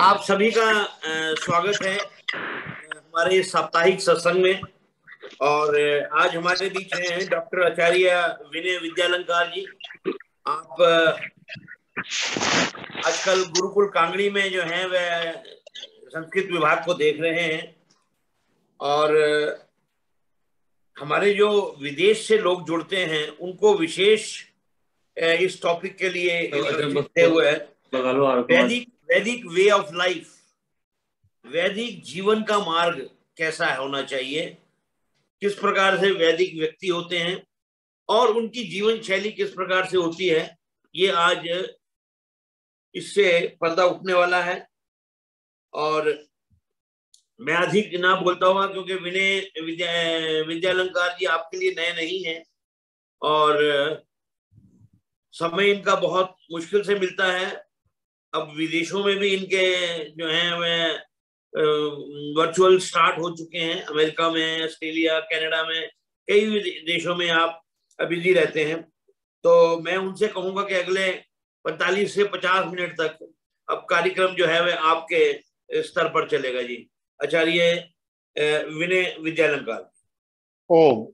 आप सभी का स्वागत है हमारे इस साप्ताहिक सत्संग में। और आज हमारे बीच हैं डॉक्टर आचार्य विनय विद्यालंकार जी। आप आजकल गुरुकुल कांगड़ी में जो हैं वह संस्कृत विभाग को देख रहे हैं। और हमारे जो विदेश से लोग जुड़ते हैं उनको विशेष इस टॉपिक के लिए इंटरेस्ट हुए हैं। वैदिक वैदिक वे ऑफ लाइफ, वैदिक जीवन का मार्ग कैसा होना चाहिए, किस प्रकार से वैदिक व्यक्ति होते हैं और उनकी जीवन शैली किस प्रकार से होती है, ये आज इससे पर्दा उठने वाला है। और मैं अधिक ना बोलता हुआ क्योंकि विनय विद्यालंकार जी आपके लिए नए नहीं हैं और समय इनका बहुत मुश्किल से मिलता है। अब विदेशों में भी इनके जो हैं वह वर्चुअल स्टार्ट हो चुके हैं। अमेरिका में, ऑस्ट्रेलिया, कनाडा में, कई देशों में आप बिजी रहते हैं। तो मैं उनसे कहूंगा कि अगले 45 से 50 मिनट तक अब कार्यक्रम जो है वह आपके स्तर पर चलेगा जी। आचार्य विनय विद्यालंकार। ओम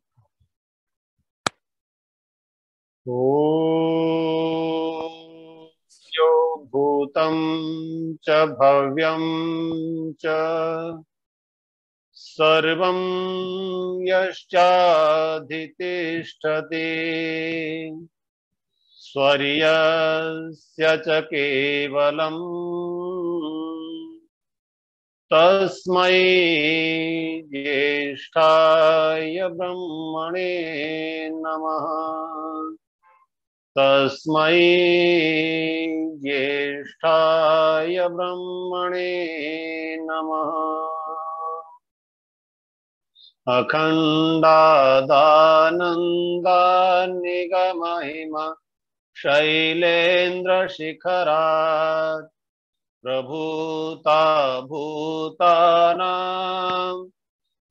यो भूतं च भव्यं च सर्वं यश्चाधितिष्ठति स्वर्यस्य च केवलम् तस्मै ज्येष्ठाय ब्रह्मणे नमः। तस्मै ज्येष्ठाय ब्रह्मणे नमः। अखण्डादानन्दान्निगमहिमा शैलेन्द्रशिखरात् प्रभूता भूतानां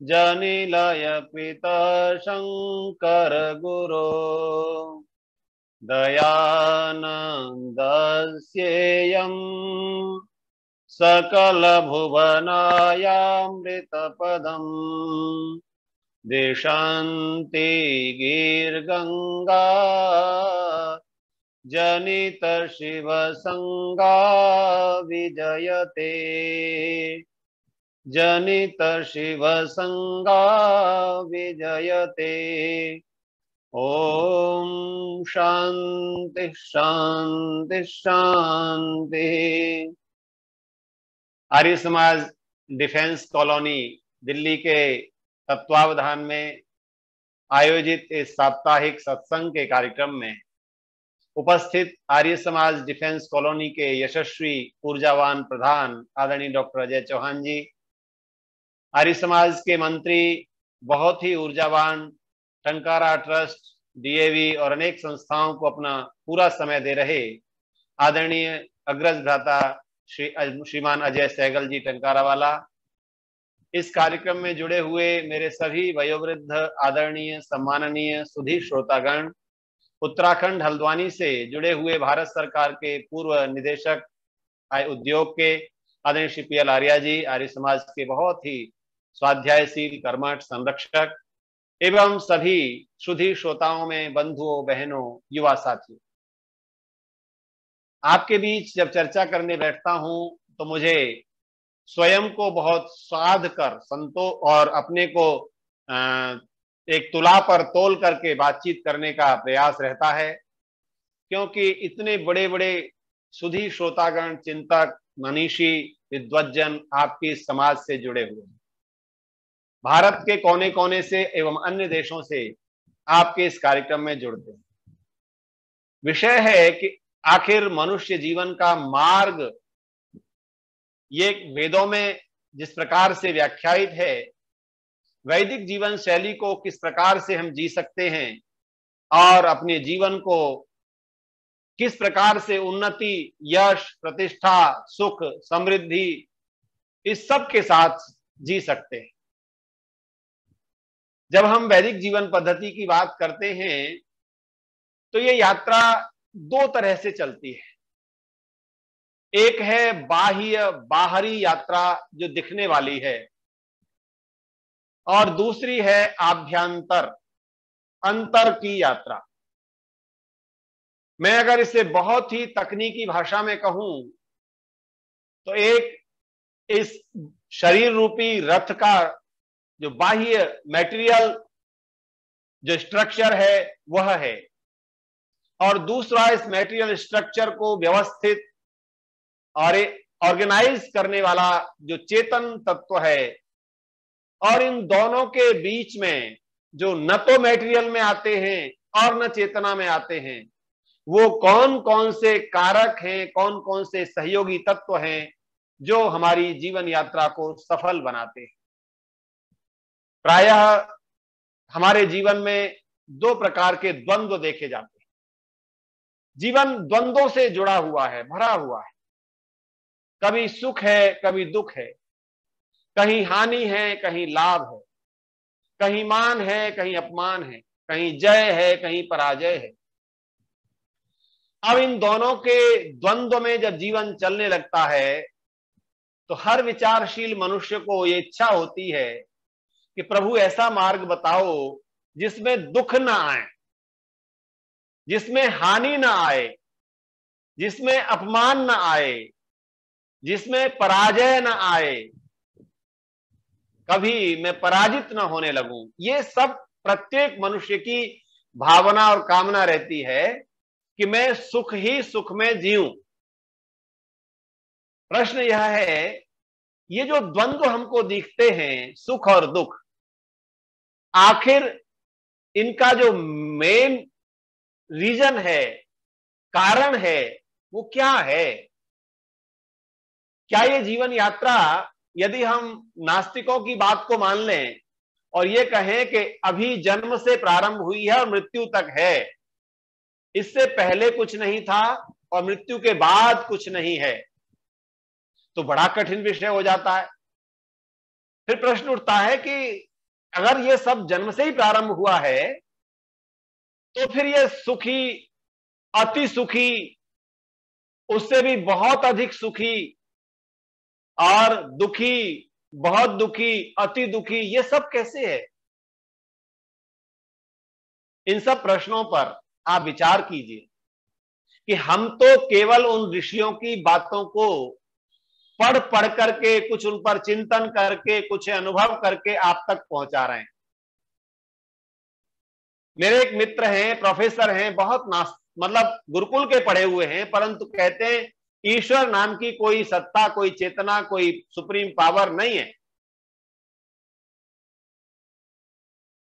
जनिलय पिता शंकर गुरो दयानन्दस्येयं सकलभुवनायामृतपदं दिशन्ति गीर्गङ्गा जनित शिव संगा विजयते। जनित शिव संगा विजयते। ओम शांति शांति शांति। आर्य समाज डिफेंस कॉलोनी दिल्ली के तत्वावधान में आयोजित इस साप्ताहिक सत्संग के कार्यक्रम में उपस्थित आर्य समाज डिफेंस कॉलोनी के यशस्वी ऊर्जावान प्रधान आदरणीय डॉक्टर अजय चौहान जी, आर्य समाज के मंत्री, बहुत ही ऊर्जावान टंकारा ट्रस्ट, डीएवी और अनेक संस्थाओं को अपना पूरा समय दे रहे आदरणीय अग्रज भ्राता श्रीमान अजय सहगल जी टंकारा वाला, इस कार्यक्रम में जुड़े हुए मेरे सभी वयोवृद्ध आदरणीय सम्माननीय सुधी श्रोतागण, उत्तराखंड हल्द्वानी से जुड़े हुए भारत सरकार के पूर्व निदेशक उद्योग के आदरणीय श्री पी एल आर्या जी, आर्य समाज के बहुत ही स्वाध्यायशील कर्मठ संरक्षक एवं सभी सुधी श्रोताओं में बंधुओं, बहनों, युवा साथियों, आपके बीच जब चर्चा करने बैठता हूं तो मुझे स्वयं को बहुत साध कर और अपने को एक तुला पर तोल करके बातचीत करने का प्रयास रहता है, क्योंकि इतने बड़े बड़े सुधी श्रोतागण, चिंतक, मनीषी, विद्वज्जन आपके समाज से जुड़े हुए हैं। भारत के कोने कोने से एवं अन्य देशों से आपके इस कार्यक्रम में जुड़ते हैं। विषय है कि आखिर मनुष्य जीवन का मार्ग ये वेदों में जिस प्रकार से व्याख्यायित है, वैदिक जीवन शैली को किस प्रकार से हम जी सकते हैं और अपने जीवन को किस प्रकार से उन्नति, यश, प्रतिष्ठा, सुख, समृद्धि इस सब के साथ जी सकते हैं। जब हम वैदिक जीवन पद्धति की बात करते हैं तो ये यात्रा दो तरह से चलती है। एक है बाह्य बाहरी यात्रा जो दिखने वाली है, और दूसरी है आभ्यंतर अंतर की यात्रा। मैं अगर इसे बहुत ही तकनीकी भाषा में कहूं तो एक इस शरीर रूपी रथ का जो बाह्य मटेरियल जो स्ट्रक्चर है वह है, और दूसरा इस मटेरियल स्ट्रक्चर को व्यवस्थित और ऑर्गेनाइज करने वाला जो चेतन तत्व है। और इन दोनों के बीच में जो न तो मटेरियल में आते हैं और न चेतना में आते हैं, वो कौन कौन से कारक हैं, कौन कौन से सहयोगी तत्व हैं जो हमारी जीवन यात्रा को सफल बनाते हैं। प्रायः हमारे जीवन में दो प्रकार के द्वंद्व देखे जाते हैं। जीवन द्वंद्वों से जुड़ा हुआ है, भरा हुआ है। कभी सुख है, कभी दुख है, कहीं हानि है, कहीं लाभ है, कहीं मान है, कहीं अपमान है, कहीं जय है, कहीं पराजय है। अब इन दोनों के द्वंद्व में जब जीवन चलने लगता है तो हर विचारशील मनुष्य को ये इच्छा होती है कि प्रभु ऐसा मार्ग बताओ जिसमें दुख ना आए, जिसमें हानि ना आए, जिसमें अपमान ना आए, जिसमें पराजय ना आए, कभी मैं पराजित ना होने लगूं। ये सब प्रत्येक मनुष्य की भावना और कामना रहती है कि मैं सुख ही सुख में जीऊं। प्रश्न यह है, ये जो द्वंद्व हमको दिखते हैं, सुख और दुख, आखिर इनका जो मेन रीजन है, कारण है, वो क्या है? क्या ये जीवन यात्रा, यदि हम नास्तिकों की बात को मान लें और ये कहें कि अभी जन्म से प्रारंभ हुई है और मृत्यु तक है, इससे पहले कुछ नहीं था और मृत्यु के बाद कुछ नहीं है, तो बड़ा कठिन विषय हो जाता है। फिर प्रश्न उठता है कि अगर ये सब जन्म से ही प्रारंभ हुआ है तो फिर ये सुखी, अति सुखी, उससे भी बहुत अधिक सुखी, और दुखी, बहुत दुखी, अति दुखी, ये सब कैसे है? इन सब प्रश्नों पर आप विचार कीजिए कि हम तो केवल उन ऋषियों की बातों को पढ़ पढ़ करके, कुछ उन पर चिंतन करके, कुछ अनुभव करके आप तक पहुंचा रहे हैं। मेरे एक मित्र हैं, प्रोफेसर हैं, बहुत मतलब गुरुकुल के पढ़े हुए हैं, परंतु कहते हैं ईश्वर नाम की कोई सत्ता, कोई चेतना, कोई सुप्रीम पावर नहीं है।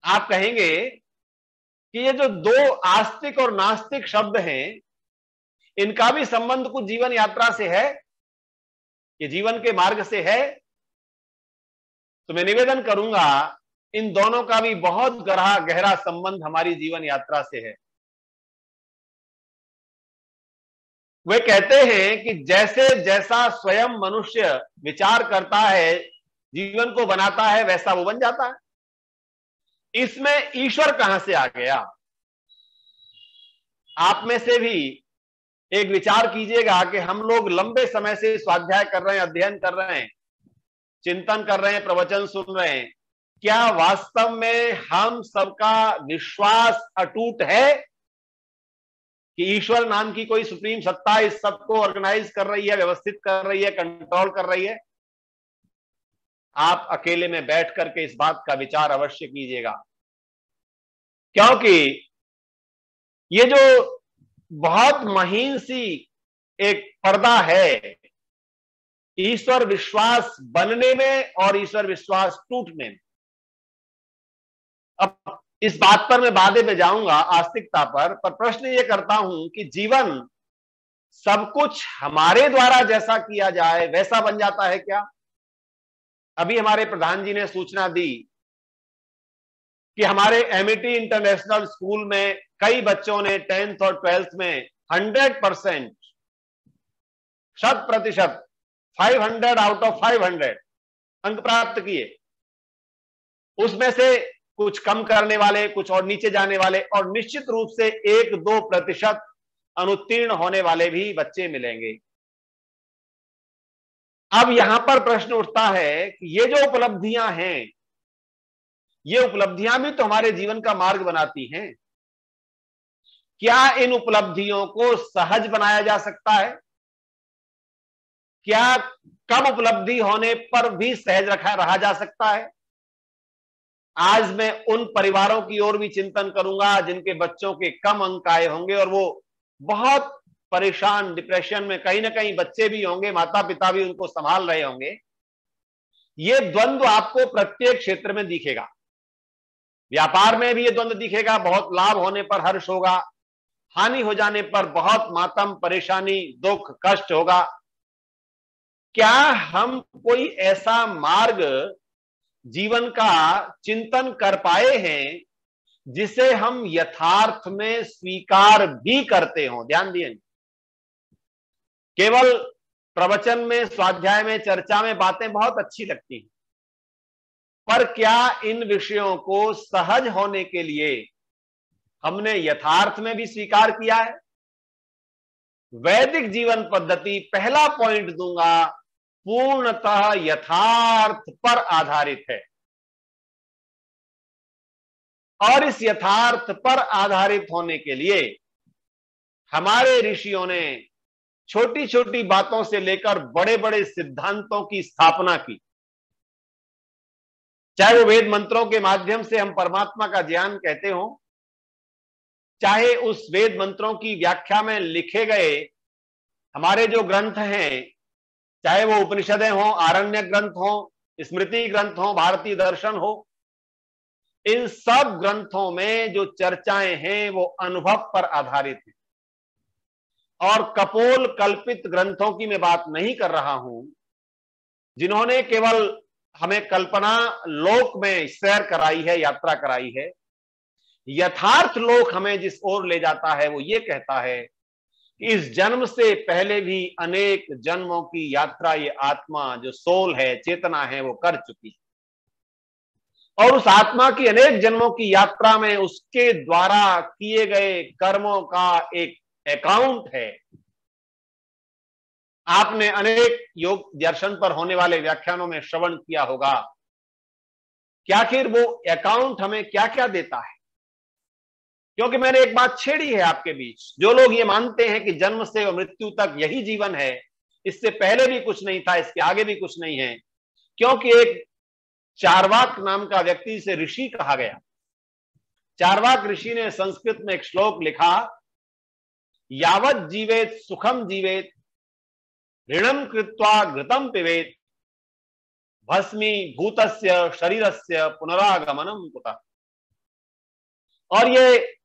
आप कहेंगे कि ये जो दो आस्तिक और नास्तिक शब्द हैं, इनका भी संबंध कुछ जीवन यात्रा से है, ये जीवन के मार्ग से है। तो मैं निवेदन करूंगा, इन दोनों का भी बहुत गहरा संबंध हमारी जीवन यात्रा से है। वे कहते हैं कि जैसे जैसा स्वयं मनुष्य विचार करता है, जीवन को बनाता है, वैसा वो बन जाता है। इसमें ईश्वर कहां से आ गया? आप में से भी एक विचार कीजिएगा कि हम लोग लंबे समय से स्वाध्याय कर रहे हैं, अध्ययन कर रहे हैं, चिंतन कर रहे हैं, प्रवचन सुन रहे हैं। क्या वास्तव में हम सबका विश्वास अटूट है कि ईश्वर नाम की कोई सुप्रीम सत्ता इस सबको ऑर्गेनाइज कर रही है, व्यवस्थित कर रही है, कंट्रोल कर रही है? आप अकेले में बैठ करके इस बात का विचार अवश्य कीजिएगा, क्योंकि ये जो बहुत महीन सी एक पर्दा है ईश्वर विश्वास बनने में और ईश्वर विश्वास टूटने में। अब इस बात पर मैं बादे में जाऊंगा, आस्तिकता पर प्रश्न ये करता हूं कि जीवन सब कुछ हमारे द्वारा जैसा किया जाए वैसा बन जाता है क्या? अभी हमारे प्रधान जी ने सूचना दी कि हमारे एमिटी इंटरनेशनल स्कूल में कई बच्चों ने 10th और 12th में 100%, 100%, 500 आउट ऑफ 500 अंक प्राप्त किए। उसमें से कुछ कम करने वाले, कुछ और नीचे जाने वाले, और निश्चित रूप से 1-2% अनुत्तीर्ण होने वाले भी बच्चे मिलेंगे। अब यहां पर प्रश्न उठता है कि ये जो उपलब्धियां हैं, ये उपलब्धियां भी तो हमारे जीवन का मार्ग बनाती हैं। क्या इन उपलब्धियों को सहज बनाया जा सकता है? क्या कम उपलब्धि होने पर भी सहज रहा जा सकता है? आज मैं उन परिवारों की ओर भी चिंतन करूंगा जिनके बच्चों के कम अंक आए होंगे और वो बहुत परेशान, डिप्रेशन में, कहीं ना कहीं बच्चे भी होंगे, माता पिता भी उनको संभाल रहे होंगे। ये द्वंद्व आपको प्रत्येक क्षेत्र में दिखेगा। व्यापार में भी ये द्वंद्व दिखेगा, बहुत लाभ होने पर हर्ष होगा, हानि हो जाने पर बहुत मातम, परेशानी, दुख, कष्ट होगा। क्या हम कोई ऐसा मार्ग जीवन का चिंतन कर पाए हैं जिसे हम यथार्थ में स्वीकार भी करते हों? ध्यान दिए, केवल प्रवचन में, स्वाध्याय में, चर्चा में बातें बहुत अच्छी लगती हैं, पर क्या इन विषयों को सहज होने के लिए हमने यथार्थ में भी स्वीकार किया है? वैदिक जीवन पद्धति, पहला पॉइंट दूंगा, पूर्णतः यथार्थ पर आधारित है। और इस यथार्थ पर आधारित होने के लिए हमारे ऋषियों ने छोटी छोटी बातों से लेकर बड़े बड़े सिद्धांतों की स्थापना की। चाहे वो वेद मंत्रों के माध्यम से हम परमात्मा का ज्ञान कहते हो, चाहे उस वेद मंत्रों की व्याख्या में लिखे गए हमारे जो ग्रंथ हैं, चाहे वो उपनिषदें हो, आरण्य ग्रंथ हो, स्मृति ग्रंथ हो, भारतीय दर्शन हो, इन सब ग्रंथों में जो चर्चाएं हैं वो अनुभव पर आधारित है। और कपोल कल्पित ग्रंथों की मैं बात नहीं कर रहा हूं, जिन्होंने केवल हमें कल्पना लोक में सैर कराई है, यात्रा कराई है। यथार्थ लोक हमें जिस ओर ले जाता है वो ये कहता है कि इस जन्म से पहले भी अनेक जन्मों की यात्रा ये आत्मा, जो सोल है, चेतना है, वो कर चुकी है। और उस आत्मा की अनेक जन्मों की यात्रा में उसके द्वारा किए गए कर्मों का एक अकाउंट है। आपने अनेक योग दर्शन पर होने वाले व्याख्यानों में श्रवण किया होगा कि आखिर वो अकाउंट हमें क्या क्या देता है। क्योंकि मैंने एक बात छेड़ी है आपके बीच, जो लोग ये मानते हैं कि जन्म से मृत्यु तक यही जीवन है, इससे पहले भी कुछ नहीं था, इसके आगे भी कुछ नहीं है। क्योंकि एक चार्वाक नाम का व्यक्ति से ऋषि कहा गया। चार्वाक ऋषि ने संस्कृत में एक श्लोक लिखा, यावत जीवेत सुखम जीवेत, ऋणम कृत्वा घृतम पिबेत, भस्मी भूतस्य शरीरस्य पुनरागमनम कुतः। और ये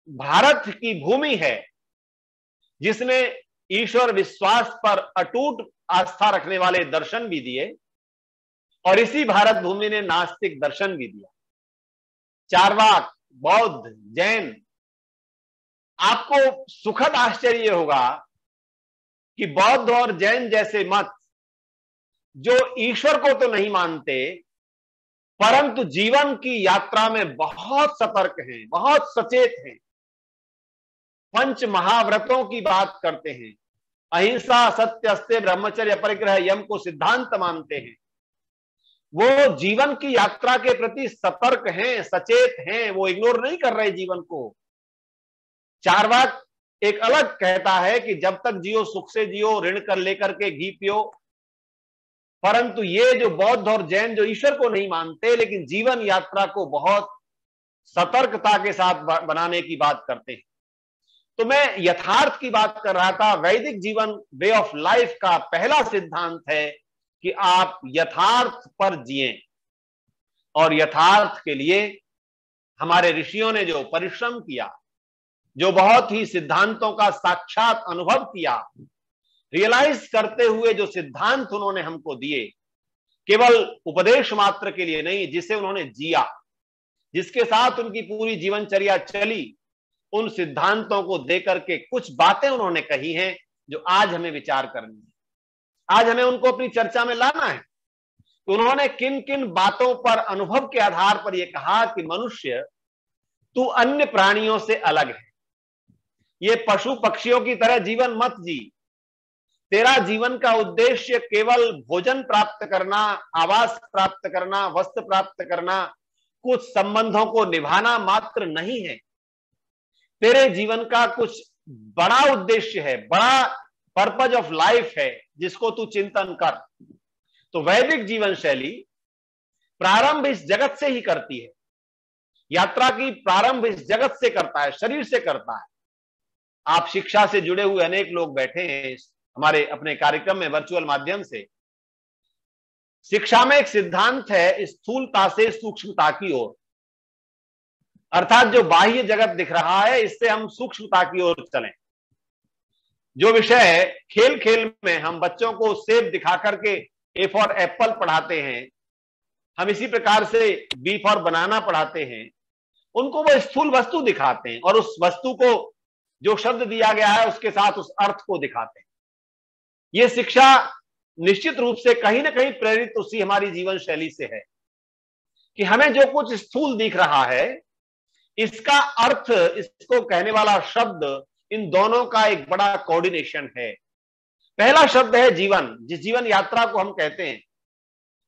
भारत की भूमि है जिसने ईश्वर विश्वास पर अटूट आस्था रखने वाले दर्शन भी दिए, और इसी भारत भूमि ने नास्तिक दर्शन भी दिया। चार्वाक, बौद्ध, जैन। आपको सुखद आश्चर्य होगा कि बौद्ध और जैन जैसे मत, जो ईश्वर को तो नहीं मानते परंतु जीवन की यात्रा में बहुत सतर्क हैं, बहुत सचेत हैं, पंच महाव्रतों की बात करते हैं, अहिंसा, सत्य, अस्तेय, ब्रह्मचर्य, अपरिग्रह, यम को सिद्धांत मानते हैं, वो जीवन की यात्रा के प्रति सतर्क हैं, सचेत हैं, वो इग्नोर नहीं कर रहे जीवन को। चार्वाक एक अलग कहता है कि जब तक जियो सुख से जियो, ऋण कर लेकर के घी पियो। परंतु ये जो बौद्ध और जैन, जो ईश्वर को नहीं मानते लेकिन जीवन यात्रा को बहुत सतर्कता के साथ बनाने की बात करते हैं। तो मैं यथार्थ की बात कर रहा था। वैदिक जीवन, वे ऑफ लाइफ का पहला सिद्धांत है कि आप यथार्थ पर जिएं। और यथार्थ के लिए हमारे ऋषियों ने जो परिश्रम किया, जो बहुत ही सिद्धांतों का साक्षात अनुभव किया, रियलाइज करते हुए जो सिद्धांत उन्होंने हमको दिए, केवल उपदेश मात्र के लिए नहीं, जिसे उन्होंने जिया, जिसके साथ उनकी पूरी जीवनचर्या चली, उन सिद्धांतों को देकर के कुछ बातें उन्होंने कही हैं जो आज हमें विचार करनी है, आज हमें उनको अपनी चर्चा में लाना है। तो उन्होंने किन किन बातों पर अनुभव के आधार पर यह कहा कि मनुष्य, तू अन्य प्राणियों से अलग है, ये पशु पक्षियों की तरह जीवन मत जी, तेरा जीवन का उद्देश्य केवल भोजन प्राप्त करना, आवास प्राप्त करना, वस्त्र प्राप्त करना, कुछ संबंधों को निभाना मात्र नहीं है। तेरे जीवन का कुछ बड़ा उद्देश्य है, बड़ा पर्पज ऑफ लाइफ है, जिसको तू चिंतन कर। तो वैदिक जीवन शैली प्रारंभ इस जगत से ही करती है। यात्रा की प्रारंभ इस जगत से करता है, शरीर से करता है। आप शिक्षा से जुड़े हुए अनेक लोग बैठे हैं हमारे अपने कार्यक्रम में वर्चुअल माध्यम से। शिक्षा में एक सिद्धांत है, स्थूलता से सूक्ष्मता की ओर, अर्थात जो बाह्य जगत दिख रहा है इससे हम सूक्ष्मता की ओर चलें। जो विषय खेल खेल में हम बच्चों को सेब दिखा करके ए फॉर एप्पल पढ़ाते हैं, हम इसी प्रकार से बी फॉर बनाना पढ़ाते हैं, उनको वो स्थूल वस्तु दिखाते हैं और उस वस्तु को जो शब्द दिया गया है उसके साथ उस अर्थ को दिखाते हैं। ये शिक्षा निश्चित रूप से कहीं ना कहीं प्रेरित उसी हमारी जीवन शैली से है कि हमें जो कुछ स्थूल दिख रहा है इसका अर्थ, इसको कहने वाला शब्द, इन दोनों का एक बड़ा कोऑर्डिनेशन है। पहला शब्द है जीवन, जिस जीवन यात्रा को हम कहते हैं।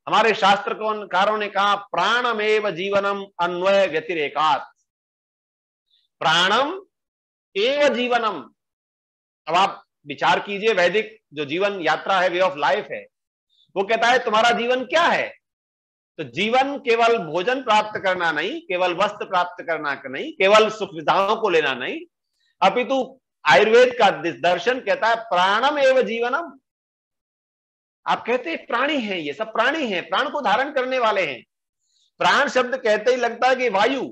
हमारे शास्त्रकारों ने कहा प्राणमेव जीवनम अन्वय व्यतिरेकात्। प्राणम एव जीवनम। अब आप विचार कीजिए, वैदिक जो जीवन यात्रा है, वे ऑफ लाइफ है, वो कहता है तुम्हारा जीवन क्या है? तो जीवन केवल भोजन प्राप्त करना नहीं, केवल वस्त्र प्राप्त करना नहीं, केवल सुख सुविधाओं को लेना नहीं, अपितु आयुर्वेद का दर्शन कहता है प्राणम एव जीवनम। आप कहते हैं प्राणी हैं, ये सब प्राणी हैं, प्राण को धारण करने वाले हैं। प्राण शब्द कहते ही लगता है कि वायु,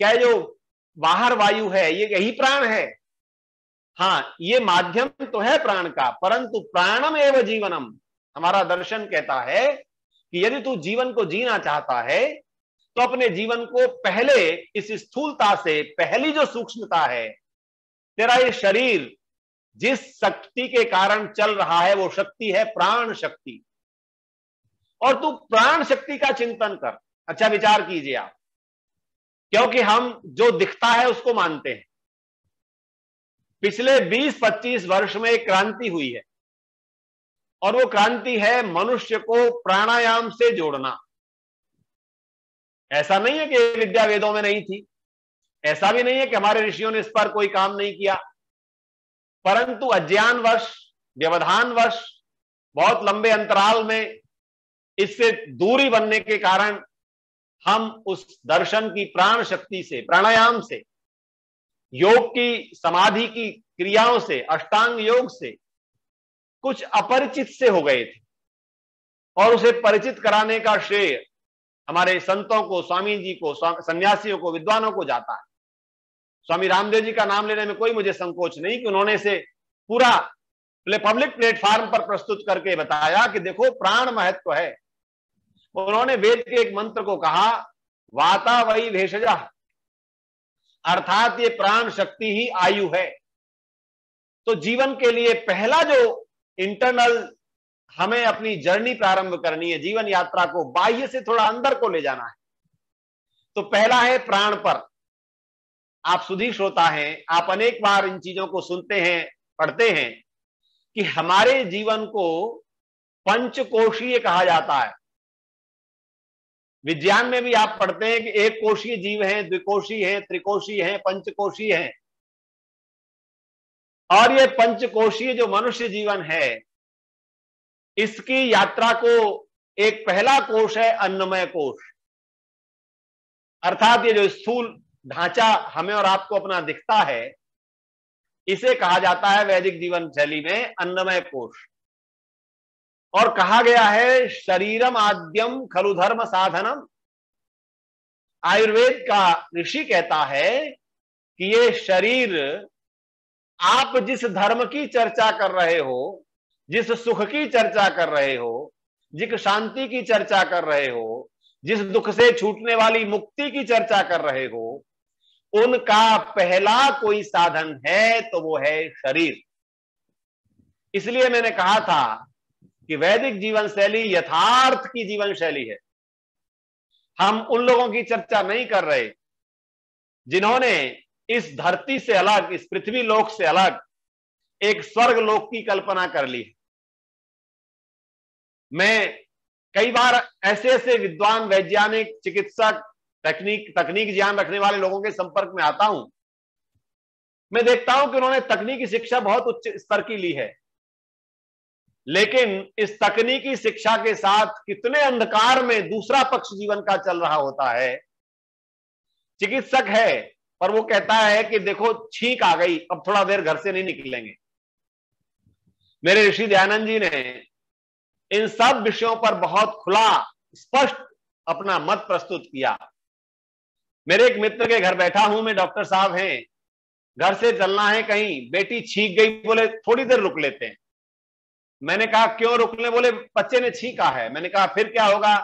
क्या जो बाहर वायु है ये यही प्राण है? हाँ, ये माध्यम तो है प्राण का, परंतु प्राणम एव जीवनम। हमारा दर्शन कहता है कि यदि तू जीवन को जीना चाहता है तो अपने जीवन को पहले इस स्थूलता से, पहली जो सूक्ष्मता है, तेरा ये शरीर जिस शक्ति के कारण चल रहा है वो शक्ति है प्राण शक्ति, और तू प्राण शक्ति का चिंतन कर। अच्छा विचार कीजिए आप, क्योंकि हम जो दिखता है उसको मानते हैं। पिछले 20-25 वर्ष में एक क्रांति हुई है और वो क्रांति है मनुष्य को प्राणायाम से जोड़ना। ऐसा नहीं है कि विद्या वेदों में नहीं थी, ऐसा भी नहीं है कि हमारे ऋषियों ने इस पर कोई काम नहीं किया, परंतु अज्ञानवश, व्यवधानवश, बहुत लंबे अंतराल में इससे दूरी बनने के कारण हम उस दर्शन की प्राण शक्ति से, प्राणायाम से, योग की, समाधि की क्रियाओं से, अष्टांग योग से कुछ अपरिचित से हो गए थे, और उसे परिचित कराने का श्रेय हमारे संतों को, स्वामी जी को, सन्यासियों को, विद्वानों को जाता है। स्वामी रामदेव जी का नाम लेने में कोई मुझे संकोच नहीं कि उन्होंने से पूरा पब्लिक प्लेटफॉर्म पर प्रस्तुत करके बताया कि देखो प्राण महत्व है। उन्होंने वेद के एक मंत्र को कहा वाता वही भेषजा, अर्थात ये प्राण शक्ति ही आयु है। तो जीवन के लिए पहला जो इंटरनल हमें अपनी जर्नी प्रारंभ करनी है, जीवन यात्रा को बाह्य से थोड़ा अंदर को ले जाना है, तो पहला है प्राण पर। आप सुधी श्रोता हैं, आप अनेक बार इन चीजों को सुनते हैं, पढ़ते हैं कि हमारे जीवन को पंचकोशीय कहा जाता है। विज्ञान में भी आप पढ़ते हैं कि एक कोशीय जीव हैं, द्विकोशीय हैं, त्रिकोशीय हैं, पंचकोशीय हैं। और ये पंचकोशीय जो मनुष्य जीवन है, इसकी यात्रा को एक पहला कोश है अन्नमय कोश, अर्थात ये जो स्थूल ढांचा हमें और आपको अपना दिखता है, इसे कहा जाता है वैदिक जीवन शैली में अन्नमय कोश। और कहा गया है शरीरम आद्यम खलु धर्म साधनम। आयुर्वेद का ऋषि कहता है कि ये शरीर, आप जिस धर्म की चर्चा कर रहे हो, जिस सुख की चर्चा कर रहे हो, जिस शांति की चर्चा कर रहे हो, जिस दुख से छूटने वाली मुक्ति की चर्चा कर रहे हो, उनका पहला कोई साधन है तो वो है शरीर। इसलिए मैंने कहा था कि वैदिक जीवन शैली यथार्थ की जीवन शैली है। हम उन लोगों की चर्चा नहीं कर रहे जिन्होंने इस धरती से अलग, इस पृथ्वी लोक से अलग एक स्वर्ग लोक की कल्पना कर ली है। मैं कई बार ऐसे ऐसे विद्वान, वैज्ञानिक, चिकित्सक, तकनीक ज्ञान रखने वाले लोगों के संपर्क में आता हूं। मैं देखता हूं कि उन्होंने तकनीकी शिक्षा बहुत उच्च स्तर की ली है, लेकिन इस तकनीकी शिक्षा के साथ कितने अंधकार में दूसरा पक्ष जीवन का चल रहा होता है। चिकित्सक है, पर वो कहता है कि देखो छींक आ गई, अब थोड़ा देर घर से नहीं निकलेंगे। मेरे ऋषि दयानंद जी ने इन सब विषयों पर बहुत खुला, स्पष्ट अपना मत प्रस्तुत किया। मेरे एक मित्र के घर बैठा हूं मैं, डॉक्टर साहब हैं, घर से चलना है कहीं, बेटी छींक गई, बोले थोड़ी देर रुक लेते हैं। मैंने कहा क्यों रुकने? बोले बच्चे ने छींका है। मैंने कहा फिर क्या होगा?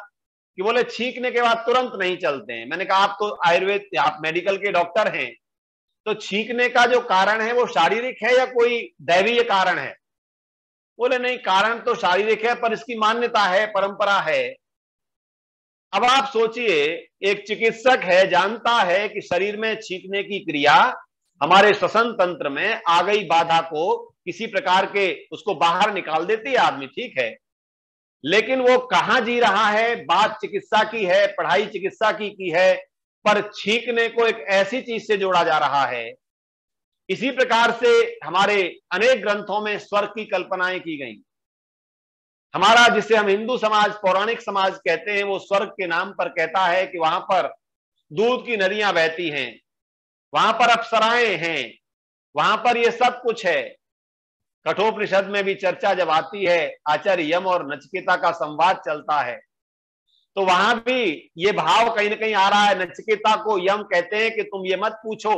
कि बोले छींकने के बाद तुरंत नहीं चलते हैं। मैंने कहा आप तो आयुर्वेद, आप मेडिकल के डॉक्टर हैं, तो छींकने का जो कारण है वो शारीरिक है या कोई दैवीय कारण है? बोले नहीं, कारण तो शारीरिक है, पर इसकी मान्यता है, परंपरा है। अब आप सोचिए, एक चिकित्सक है, जानता है कि शरीर में छींकने की क्रिया हमारे श्वसन तंत्र में आ गई बाधा को किसी प्रकार के उसको बाहर निकाल देती है आदमी, ठीक है, लेकिन वो कहां जी रहा है? बात चिकित्सा की है, पढ़ाई चिकित्सा की है, पर छींकने को एक ऐसी चीज से जोड़ा जा रहा है। इसी प्रकार से हमारे अनेक ग्रंथों में स्वर्ग की कल्पनाएं की गई। हमारा, जिसे हम हिंदू समाज, पौराणिक समाज कहते हैं, वो स्वर्ग के नाम पर कहता है कि वहां पर दूध की नदियां बहती हैं, वहां पर अप्सराएं हैं, वहां पर ये सब कुछ है। कठोपनिषद में भी चर्चा जब आती है, आचार्य यम और नचिकेता का संवाद चलता है, तो वहां भी ये भाव कहीं ना कहीं आ रहा है। नचिकेता को यम कहते हैं कि तुम ये मत पूछो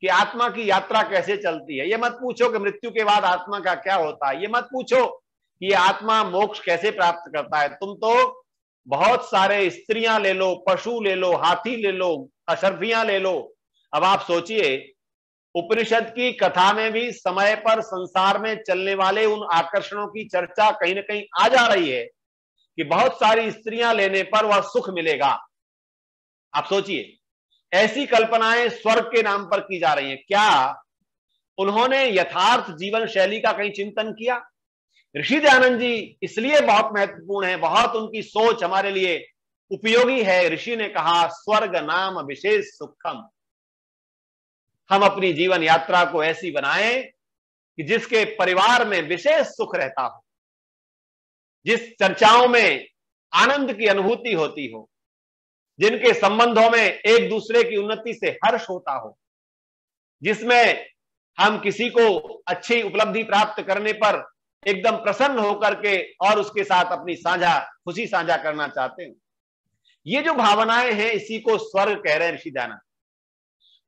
कि आत्मा की यात्रा कैसे चलती है, ये मत पूछो कि मृत्यु के बाद आत्मा का क्या होता है, ये मत पूछो कि ये आत्मा मोक्ष कैसे प्राप्त करता है। तुम तो बहुत सारे स्त्रियां ले लो, पशु ले लो, हाथी ले लो, अशर्फियां ले लो। अब आप सोचिए, उपनिषद की कथा में भी समय पर संसार में चलने वाले उन आकर्षणों की चर्चा कहीं ना कहीं आ जा रही है कि बहुत सारी स्त्रियां लेने पर वह सुख मिलेगा। आप सोचिए, ऐसी कल्पनाएं स्वर्ग के नाम पर की जा रही हैं। क्या उन्होंने यथार्थ जीवन शैली का कहीं चिंतन किया? ऋषि दयानंद जी इसलिए बहुत महत्वपूर्ण है, बहुत उनकी सोच हमारे लिए उपयोगी है। ऋषि ने कहा स्वर्ग नाम विशेष सुखम। हम अपनी जीवन यात्रा को ऐसी बनाएं कि जिसके परिवार में विशेष सुख रहता हो, जिस चर्चाओं में आनंद की अनुभूति होती हो, जिनके संबंधों में एक दूसरे की उन्नति से हर्ष होता हो, जिसमें हम किसी को अच्छी उपलब्धि प्राप्त करने पर एकदम प्रसन्न होकर के और उसके साथ अपनी खुशी साझा करना चाहते हैं। ये जो भावनाएं हैं, इसी को स्वर्ग कह रहे हैं ऋषि दयानंद।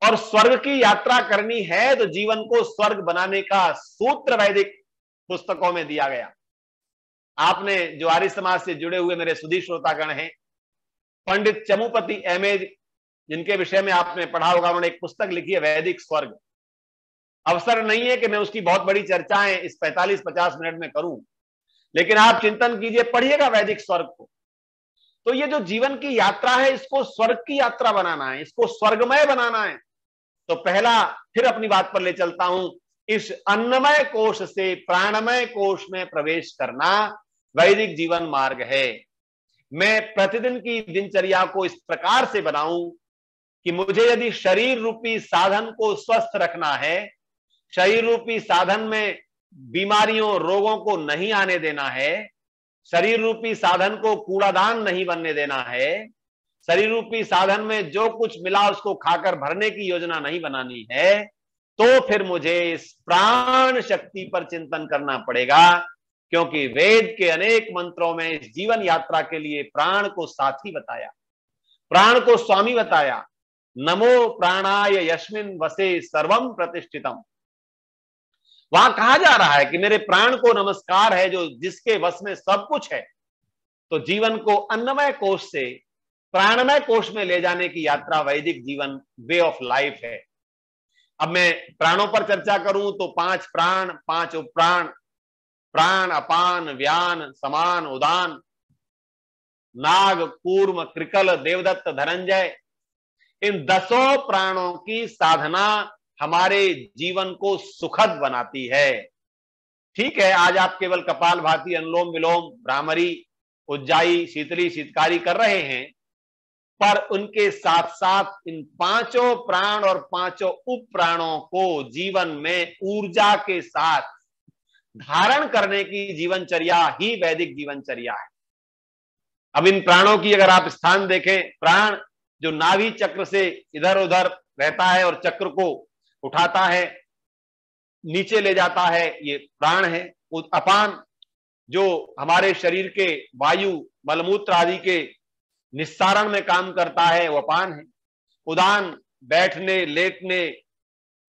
और स्वर्ग की यात्रा करनी है तो जीवन को स्वर्ग बनाने का सूत्र वैदिक पुस्तकों में दिया गया। आपने जो आर्य समाज से जुड़े हुए मेरे सुधी श्रोतागण हैं, पंडित चमुपति एमए, जिनके विषय में आपने पढ़ा होगा, उन्होंने एक पुस्तक लिखी है वैदिक स्वर्ग। अवसर नहीं है कि मैं उसकी बहुत बड़ी चर्चाएं इस 45-50 मिनट में करूं, लेकिन आप चिंतन कीजिए, पढ़िएगा वैदिक स्वर्ग को। तो ये जो जीवन की यात्रा है, इसको स्वर्ग की यात्रा बनाना है, इसको स्वर्गमय बनाना है। तो पहला, फिर अपनी बात पर ले चलता हूं, इस अन्नमय कोश से प्राणमय कोश में प्रवेश करना वैदिक जीवन मार्ग है। मैं प्रतिदिन की दिनचर्या को इस प्रकार से बनाऊं कि मुझे यदि शरीर रूपी साधन को स्वस्थ रखना है, शरीर रूपी साधन में बीमारियों, रोगों को नहीं आने देना है, शरीर रूपी साधन को कूड़ादान नहीं बनने देना है, शरीर रूपी साधन में जो कुछ मिला उसको खाकर भरने की योजना नहीं बनानी है, तो फिर मुझे इस प्राण शक्ति पर चिंतन करना पड़ेगा। क्योंकि वेद के अनेक मंत्रों में इस जीवन यात्रा के लिए प्राण को साथी बताया, प्राण को स्वामी बताया। नमो प्राणाय यस्मिन् वसे सर्वम प्रतिष्ठितम। वहां कहा जा रहा है कि मेरे प्राण को नमस्कार है, जो जिसके वश में सब कुछ है। तो जीवन को अन्नमय कोश से प्राणमय कोश में ले जाने की यात्रा वैदिक जीवन, वे ऑफ लाइफ है। अब मैं प्राणों पर चर्चा करूं तो 5 प्राण, 5 उपप्राण, प्राण, अपान, व्यान, समान, उदान, नाग, कूर्म, कृकल, देवदत्त, धनंजय, इन 10 प्राणों की साधना हमारे जीवन को सुखद बनाती है। ठीक है, आज आप केवल कपालभाति, अनुलोम विलोम, भ्रामरी, उज्जाई, शीतली, शीतकारी कर रहे हैं, पर उनके साथ साथ इन पांचों प्राण और पांचों उप प्राणों को जीवन में ऊर्जा के साथ धारण करने की जीवनचर्या ही वैदिक जीवनचर्या है। अब इन प्राणों की अगर आप स्थान देखें, प्राण जो नाभि चक्र से इधर उधर रहता है और चक्र को उठाता है, नीचे ले जाता है, ये प्राण है। अपान जो हमारे शरीर के वायु, मलमूत्र आदि के निस्सारण में काम करता है, वो अपान है। उदान बैठने, लेटने,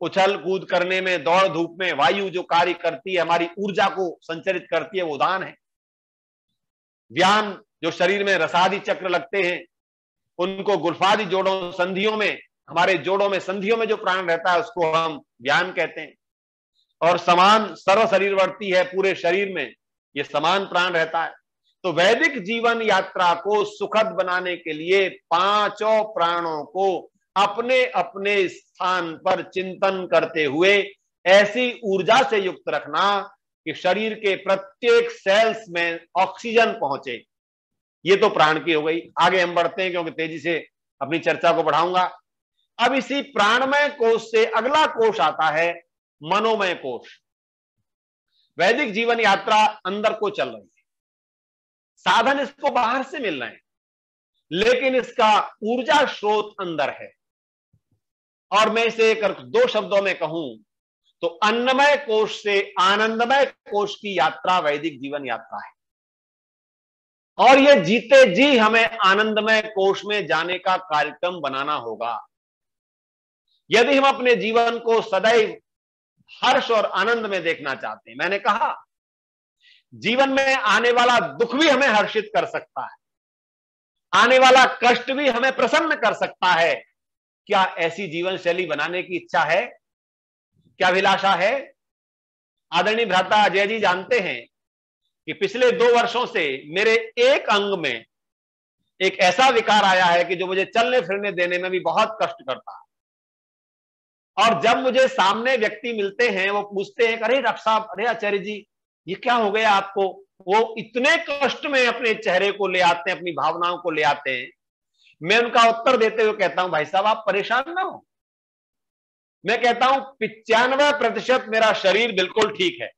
उछल कूद करने में, दौड़ धूप में वायु जो कार्य करती है, हमारी ऊर्जा को संचरित करती है, वो उदान है। व्यान जो शरीर में रसादि चक्र लगते हैं, उनको गुल्फादि जोड़ों संधियों में, हमारे जोड़ों में संधियों में जो प्राण रहता है उसको हम व्यान कहते हैं। और समान सर्व शरीरवर्ती है, पूरे शरीर में ये समान प्राण रहता है। तो वैदिक जीवन यात्रा को सुखद बनाने के लिए पांचों प्राणों को अपने अपने स्थान पर चिंतन करते हुए ऐसी ऊर्जा से युक्त रखना कि शरीर के प्रत्येक सेल्स में ऑक्सीजन पहुंचे। ये तो प्राण की हो गई। आगे हम बढ़ते हैं क्योंकि तेजी से अपनी चर्चा को बढ़ाऊंगा। अब इसी प्राणमय कोश से अगला कोश आता है मनोमय कोश। वैदिक जीवन यात्रा अंदर को चल रही है, साधन इसको बाहर से मिल रहे हैं, लेकिन इसका ऊर्जा स्रोत अंदर है। और मैं इसे दो शब्दों में कहूं तो अन्नमय कोश से आनंदमय कोश की यात्रा वैदिक जीवन यात्रा है। और यह जीते जी हमें आनंदमय कोश में जाने का कार्यक्रम बनाना होगा। यदि हम अपने जीवन को सदैव हर्ष और आनंद में देखना चाहते हैं, मैंने कहा जीवन में आने वाला दुख भी हमें हर्षित कर सकता है, आने वाला कष्ट भी हमें प्रसन्न कर सकता है। क्या ऐसी जीवन शैली बनाने की इच्छा है? क्या अभिलाषा है? आदरणीय भ्राता अजय जी जानते हैं कि पिछले 2 वर्षों से मेरे एक अंग में एक ऐसा विकार आया है कि जो मुझे चलने फिरने देने में भी बहुत कष्ट करता है। और जब मुझे सामने व्यक्ति मिलते हैं, वो पूछते हैं, अरे डॉक्टर साहब, अरे आचार्य जी, ये क्या हो गया आपको? वो इतने कष्ट में अपने चेहरे को ले आते हैं, अपनी भावनाओं को ले आते हैं। मैं उनका उत्तर देते हुए कहता हूं, भाई साहब आप परेशान ना हो। मैं कहता हूं 95% मेरा शरीर बिल्कुल ठीक है,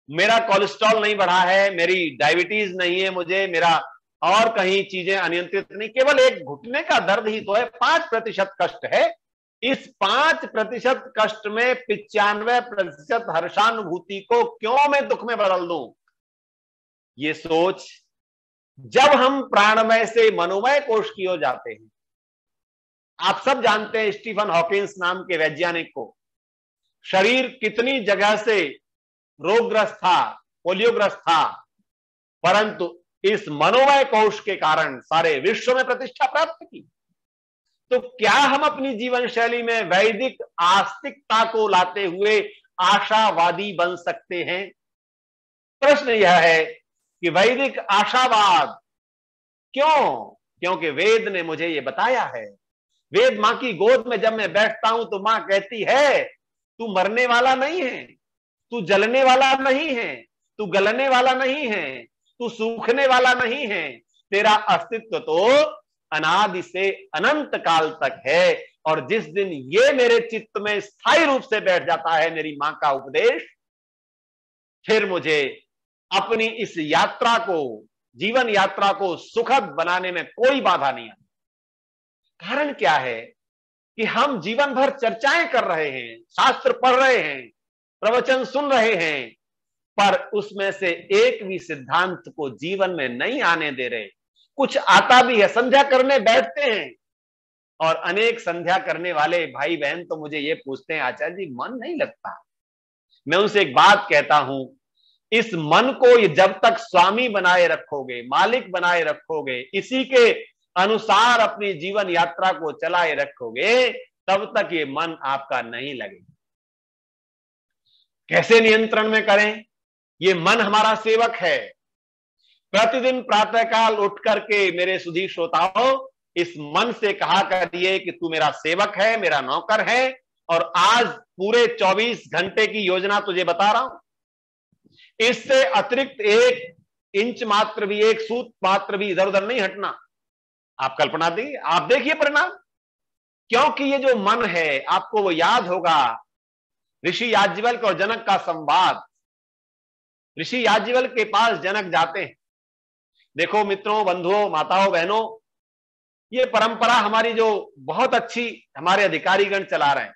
मेरा कोलेस्ट्रॉल नहीं बढ़ा है, मेरी डायबिटीज नहीं है, मुझे मेरा और कहीं चीजें अनियंत्रित नहीं, केवल एक घुटने का दर्द ही तो है। 5% कष्ट है। इस 5% कष्ट में 95% हर्षानुभूति को क्यों मैं दुख में बदल दूं? ये सोच जब हम प्राणमय से मनोमय कोश की ओर जाते हैं। आप सब जानते हैं स्टीफन हॉकिंस नाम के वैज्ञानिक को। शरीर कितनी जगह से रोगग्रस्त था, पोलियोग्रस्त था, परंतु इस मनोमय कोश के कारण सारे विश्व में प्रतिष्ठा प्राप्त की। तो क्या हम अपनी जीवन शैली में वैदिक आस्तिकता को लाते हुए आशावादी बन सकते हैं? प्रश्न यह है कि वैदिक आशावाद क्यों? क्योंकि वेद ने मुझे यह बताया है। वेद मां की गोद में जब मैं बैठता हूं तो मां कहती है, तू मरने वाला नहीं है, तू जलने वाला नहीं है, तू गलने वाला नहीं है, तू सूखने वाला नहीं है, तेरा अस्तित्व तो अनादि से अनंत काल तक है। और जिस दिन ये मेरे चित्त में स्थायी रूप से बैठ जाता है मेरी मां का उपदेश, फिर मुझे अपनी इस यात्रा को, जीवन यात्रा को सुखद बनाने में कोई बाधा नहीं आती। कारण क्या है कि हम जीवन भर चर्चाएं कर रहे हैं, शास्त्र पढ़ रहे हैं, प्रवचन सुन रहे हैं, पर उसमें से एक भी सिद्धांत को जीवन में नहीं आने दे रहे। कुछ आता भी है, संध्या करने बैठते हैं और अनेक संध्या करने वाले भाई बहन तो मुझे ये पूछते हैं, आचार्य जी मन नहीं लगता। मैं उनसे एक बात कहता हूं, इस मन को ये जब तक स्वामी बनाए रखोगे, मालिक बनाए रखोगे, इसी के अनुसार अपनी जीवन यात्रा को चलाए रखोगे, तब तक ये मन आपका नहीं लगेगा। कैसे नियंत्रण में करें? ये मन हमारा सेवक है। प्रतिदिन प्रातःकाल उठ करके मेरे सुधी श्रोताओं, इस मन से कहा करिए कि तू मेरा सेवक है, मेरा नौकर है, और आज पूरे 24 घंटे की योजना तुझे बता रहा हूं, इससे अतिरिक्त 1 इंच मात्र भी, 1 सूत मात्र भी इधर उधर नहीं हटना। आप कल्पना दी, आप देखिए परिणाम। क्योंकि ये जो मन है, आपको वो याद होगा ऋषि याज्ञवल्क्य और जनक का संवाद। ऋषि याज्ञवल्क्य के पास जनक जाते हैं। देखो मित्रों, बंधुओं, माताओं, बहनों, ये परंपरा हमारी जो बहुत अच्छी हमारे अधिकारीगण चला रहे हैं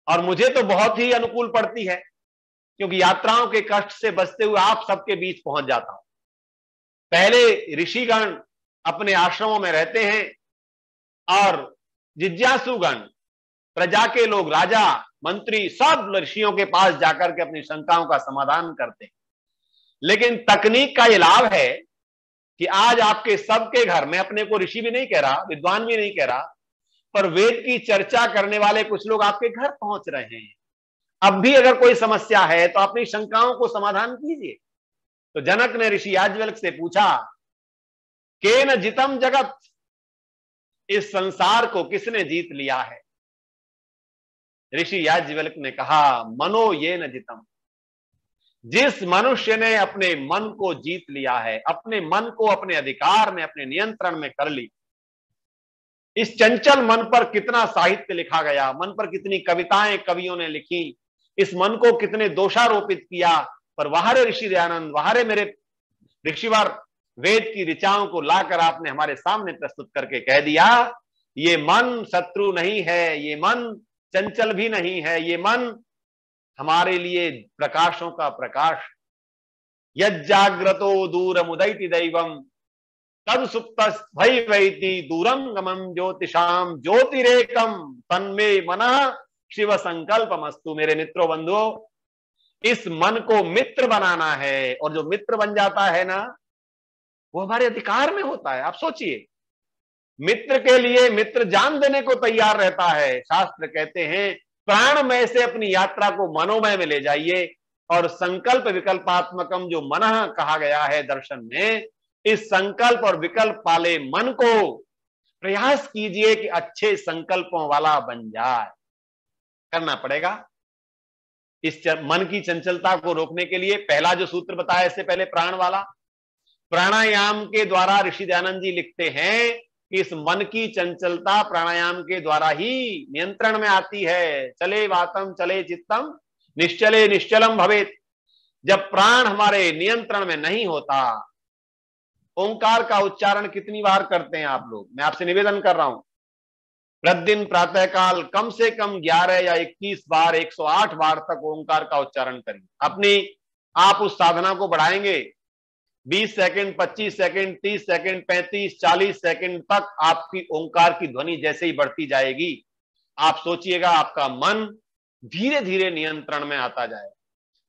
और मुझे तो बहुत ही अनुकूल पड़ती है, क्योंकि यात्राओं के कष्ट से बचते हुए आप सबके बीच पहुंच जाता हूं। पहले ऋषिगण अपने आश्रमों में रहते हैं और जिज्ञासुगण, प्रजा के लोग, राजा मंत्री, सब ऋषियों के पास जाकर के अपनी शंकाओं का समाधान करते हैं। लेकिन तकनीक का यह लाभ है कि आज आपके सबके घर में, अपने को ऋषि भी नहीं कह रहा, विद्वान भी नहीं कह रहा, पर वेद की चर्चा करने वाले कुछ लोग आपके घर पहुंच रहे हैं। अब भी अगर कोई समस्या है तो अपनी शंकाओं को समाधान कीजिए। तो जनक ने ऋषि याज्ञवल्क्य से पूछा, केन जितम जगत, इस संसार को किसने जीत लिया है? ऋषि याज्ञवल्क्य ने कहा, मनो ये न जितम, जिस मनुष्य ने अपने मन को जीत लिया है, अपने मन को अपने अधिकार में, अपने नियंत्रण में कर ली। इस चंचल मन पर कितना साहित्य लिखा गया, मन पर कितनी कविताएं कवियों ने लिखी, इस मन को कितने दोषारोपित किया, पर वाहरे ऋषि दयानंद, वाहरे मेरे ऋषिवर, वेद की ऋचाओं को लाकर आपने हमारे सामने प्रस्तुत करके कह दिया, ये मन शत्रु नहीं है, ये मन चंचल भी नहीं है, ये मन हमारे लिए प्रकाशों का प्रकाश। यज्जाग्रतो दूरमुदैति दैवम तद सुप्तस् भैवैति दूरम गमं ज्योतिषाम ज्योतिरेकम तन्मे मनः शिव संकल्पमस्तु। मेरे मित्रों, बंधुओं, इस मन को मित्र बनाना है, और जो मित्र बन जाता है ना, वो हमारे अधिकार में होता है। आप सोचिए, मित्र के लिए मित्र जान देने को तैयार रहता है। शास्त्र कहते हैं, प्राणमय से अपनी यात्रा को मनोमय में ले जाइए, और संकल्प विकल्पात्मकम जो मनः कहा गया है दर्शन में, इस संकल्प और विकल्प वाले मन को प्रयास कीजिए कि अच्छे संकल्पों वाला बन जाए। करना पड़ेगा। इस मन की चंचलता को रोकने के लिए पहला जो सूत्र बताया इससे पहले, प्राण वाला, प्राणायाम के द्वारा ऋषि दयानंद जी लिखते हैं कि इस मन की चंचलता प्राणायाम के द्वारा ही नियंत्रण में आती है। चले वातम चले चित्तम निश्चले निश्चलम भवेत। जब प्राण हमारे नियंत्रण में नहीं होता, ओंकार का उच्चारण कितनी बार करते हैं आप लोग? मैं आपसे निवेदन कर रहा हूं, प्रतिदिन प्रातःकाल कम से कम 11 या 21 बार, 108 बार तक ओंकार का उच्चारण करिए। अपनी आप उस साधना को बढ़ाएंगे, 20 सेकंड, 25 सेकंड, 30 सेकंड, 35, 40 सेकंड तक आपकी ओंकार की ध्वनि जैसे ही बढ़ती जाएगी, आप सोचिएगा आपका मन धीरे धीरे नियंत्रण में आता जाएगा।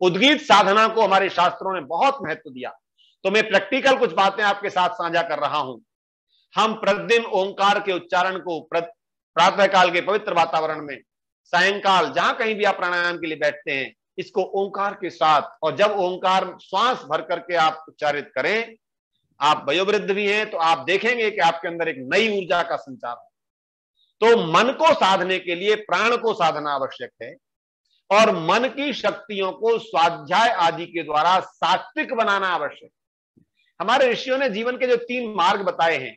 उद्गीत साधना को हमारे शास्त्रों ने बहुत महत्व दिया। तो मैं प्रैक्टिकल कुछ बातें आपके साथ साझा कर रहा हूं। हम प्रतिदिन ओंकार के उच्चारण को प्रातःकाल के पवित्र वातावरण में, सायंकाल जहां कहीं भी आप प्राणायाम के लिए बैठते हैं, इसको ओंकार के साथ, और जब ओंकार श्वास भर करके आप उच्चारित करें, आप वयोवृद्ध भी हैं तो आप देखेंगे कि आपके अंदर एक नई ऊर्जा का संचार है। तो मन को साधने के लिए प्राण को साधना आवश्यक है, और मन की शक्तियों को स्वाध्याय आदि के द्वारा सात्विक बनाना आवश्यक है। हमारे ऋषियों ने जीवन के जो 3 मार्ग बताए हैं,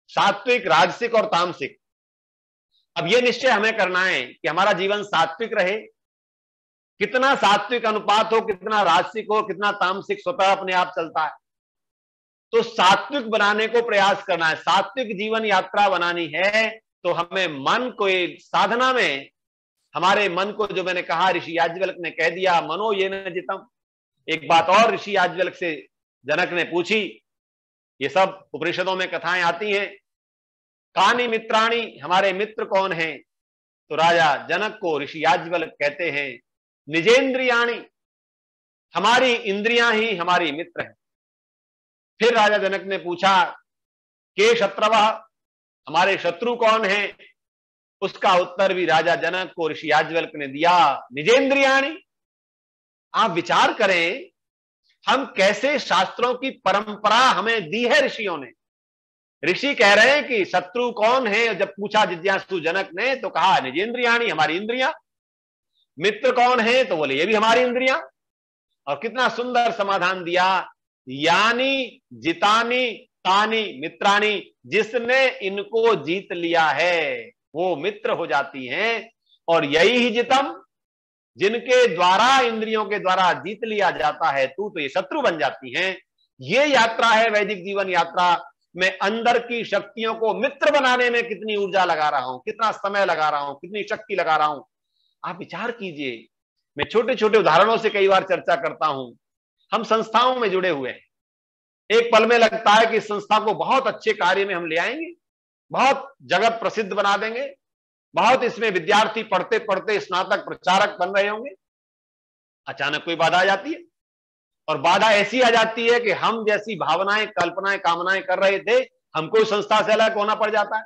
सात्विक, राजसिक और तामसिक, अब यह निश्चय हमें करना है कि हमारा जीवन सात्विक रहे। कितना सात्विक अनुपात हो, कितना राजसिक हो, कितना तामसिक, स्वतः अपने आप चलता है। तो सात्विक बनाने को प्रयास करना है। सात्विक जीवन यात्रा बनानी है तो हमें मन को साधना में, हमारे मन को, जो मैंने कहा ऋषि याज्ञवल्क्य ने कह दिया, मनो ये न जितम। एक बात और ऋषि याज्ञवल्क्य से जनक ने पूछी, ये सब उपनिषदों में कथाएं आती हैं, कानी मित्राणी, हमारे मित्र कौन हैं? तो राजा जनक को ऋषि याज्ञवल्क्य कहते हैं, निजेंद्रियाणी, हमारी इंद्रियां ही हमारी मित्र हैं। फिर राजा जनक ने पूछा, के शत्रवः, हमारे शत्रु कौन हैं? उसका उत्तर भी राजा जनक को ऋषि याज्ञवल्क्य ने दिया, निजेंद्रियाणी। आप विचार करें, हम कैसे, शास्त्रों की परंपरा हमें दी है ऋषियों ने। ऋषि कह रहे हैं कि शत्रु कौन है। जब पूछा जिज्ञासु जनक ने तो कहा निजेंद्रियाणी, हमारी इंद्रियां। मित्र कौन है तो बोले ये भी हमारी इंद्रियां। और कितना सुंदर समाधान दिया, यानी जितानी तानी मित्राणी, जिसने इनको जीत लिया है वो मित्र हो जाती हैं। और यही ही जितम, जिनके द्वारा इंद्रियों के द्वारा जीत लिया जाता है तू, तो ये शत्रु बन जाती हैं। ये यात्रा है वैदिक जीवन यात्रा। मैं अंदर की शक्तियों को मित्र बनाने में कितनी ऊर्जा लगा रहा हूं, कितना समय लगा रहा हूं, कितनी शक्ति लगा रहा हूं। आप विचार कीजिए, मैं छोटे छोटे उदाहरणों से कई बार चर्चा करता हूं। हम संस्थाओं में जुड़े हुए हैं, एक पल में लगता है कि संस्था को बहुत अच्छे कार्य में हम ले आएंगे, बहुत जगत प्रसिद्ध बना देंगे, बहुत इसमें विद्यार्थी पढ़ते पढ़ते स्नातक प्रचारक बन रहे होंगे। अचानक कोई बाधा आ जाती है, और बाधा ऐसी आ जाती है कि हम जैसी भावनाएं, कल्पनाएं, कामनाएं कर रहे थे, हमको संस्था से अलग होना पड़ जाता है।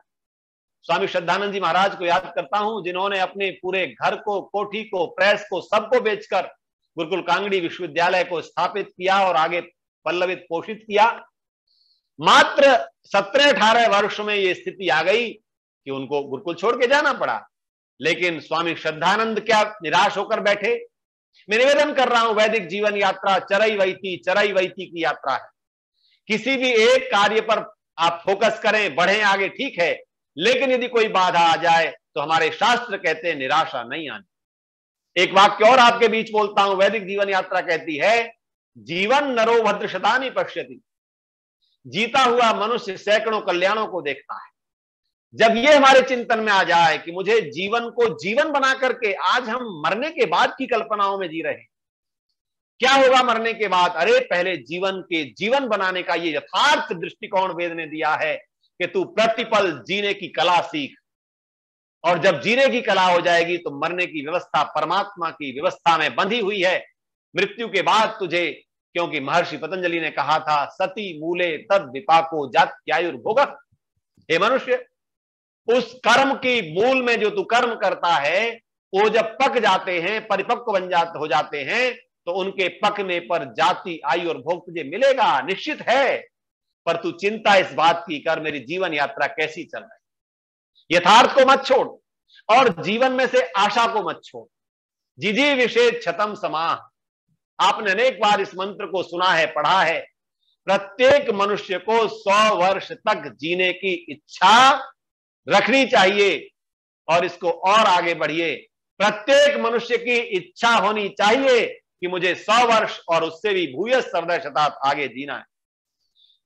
स्वामी श्रद्धानंद जी महाराज को याद करता हूं, जिन्होंने अपने पूरे घर को, कोठी को, प्रेस को, सबको बेचकर गुरुकुल कांगड़ी विश्वविद्यालय को स्थापित किया और आगे पल्लवित पोषित किया। मात्र 17-18 वर्ष में यह स्थिति आ गई कि उनको गुरुकुल छोड़ के जाना पड़ा। लेकिन स्वामी श्रद्धानंद क्या निराश होकर बैठे? मैं निवेदन कर रहा हूं, वैदिक जीवन यात्रा चरई वैती की यात्रा है। किसी भी एक कार्य पर आप फोकस करें, बढ़ें आगे, ठीक है, लेकिन यदि कोई बाधा आ जाए तो हमारे शास्त्र कहते हैं निराशा नहीं आनी। एक वाक्य और आपके बीच बोलता हूं, वैदिक जीवन यात्रा कहती है जीवन नरो भद्र शतानि पश्यति, जीता हुआ मनुष्य सैकड़ों कल्याणों को देखता है। जब ये हमारे चिंतन में आ जाए कि मुझे जीवन को जीवन बना करके, आज हम मरने के बाद की कल्पनाओं में जी रहे हैं, क्या होगा मरने के बाद? अरे पहले जीवन के जीवन बनाने का ये यथार्थ दृष्टिकोण वेद ने दिया है कि तू प्रतिपल जीने की कला सीख, और जब जीने की कला हो जाएगी तो मरने की व्यवस्था परमात्मा की व्यवस्था में बंधी हुई है। मृत्यु के बाद तुझे, क्योंकि महर्षि पतंजलि ने कहा था सती मूले तद विपाको जात्यायुर्भोग, हे मनुष्य, उस कर्म की मूल में जो तू कर्म करता है वो जब पक जाते हैं, परिपक्व हो जाते हैं, तो उनके पकने पर जाति, आयु और भोग तुझे मिलेगा, निश्चित है। पर तू चिंता इस बात की कर मेरी जीवन यात्रा कैसी चल रही। यथार्थ को मत छोड़ और जीवन में से आशा को मत छोड़। जिजी विषेद क्षतम समाह, आपने अनेक बार इस मंत्र को सुना है, पढ़ा है। प्रत्येक मनुष्य को 100 वर्ष तक जीने की इच्छा रखनी चाहिए, और इसको और आगे बढ़िए। प्रत्येक मनुष्य की इच्छा होनी चाहिए कि मुझे 100 वर्ष और उससे भी भूयः सर्वदय शतात् आगे जीना है।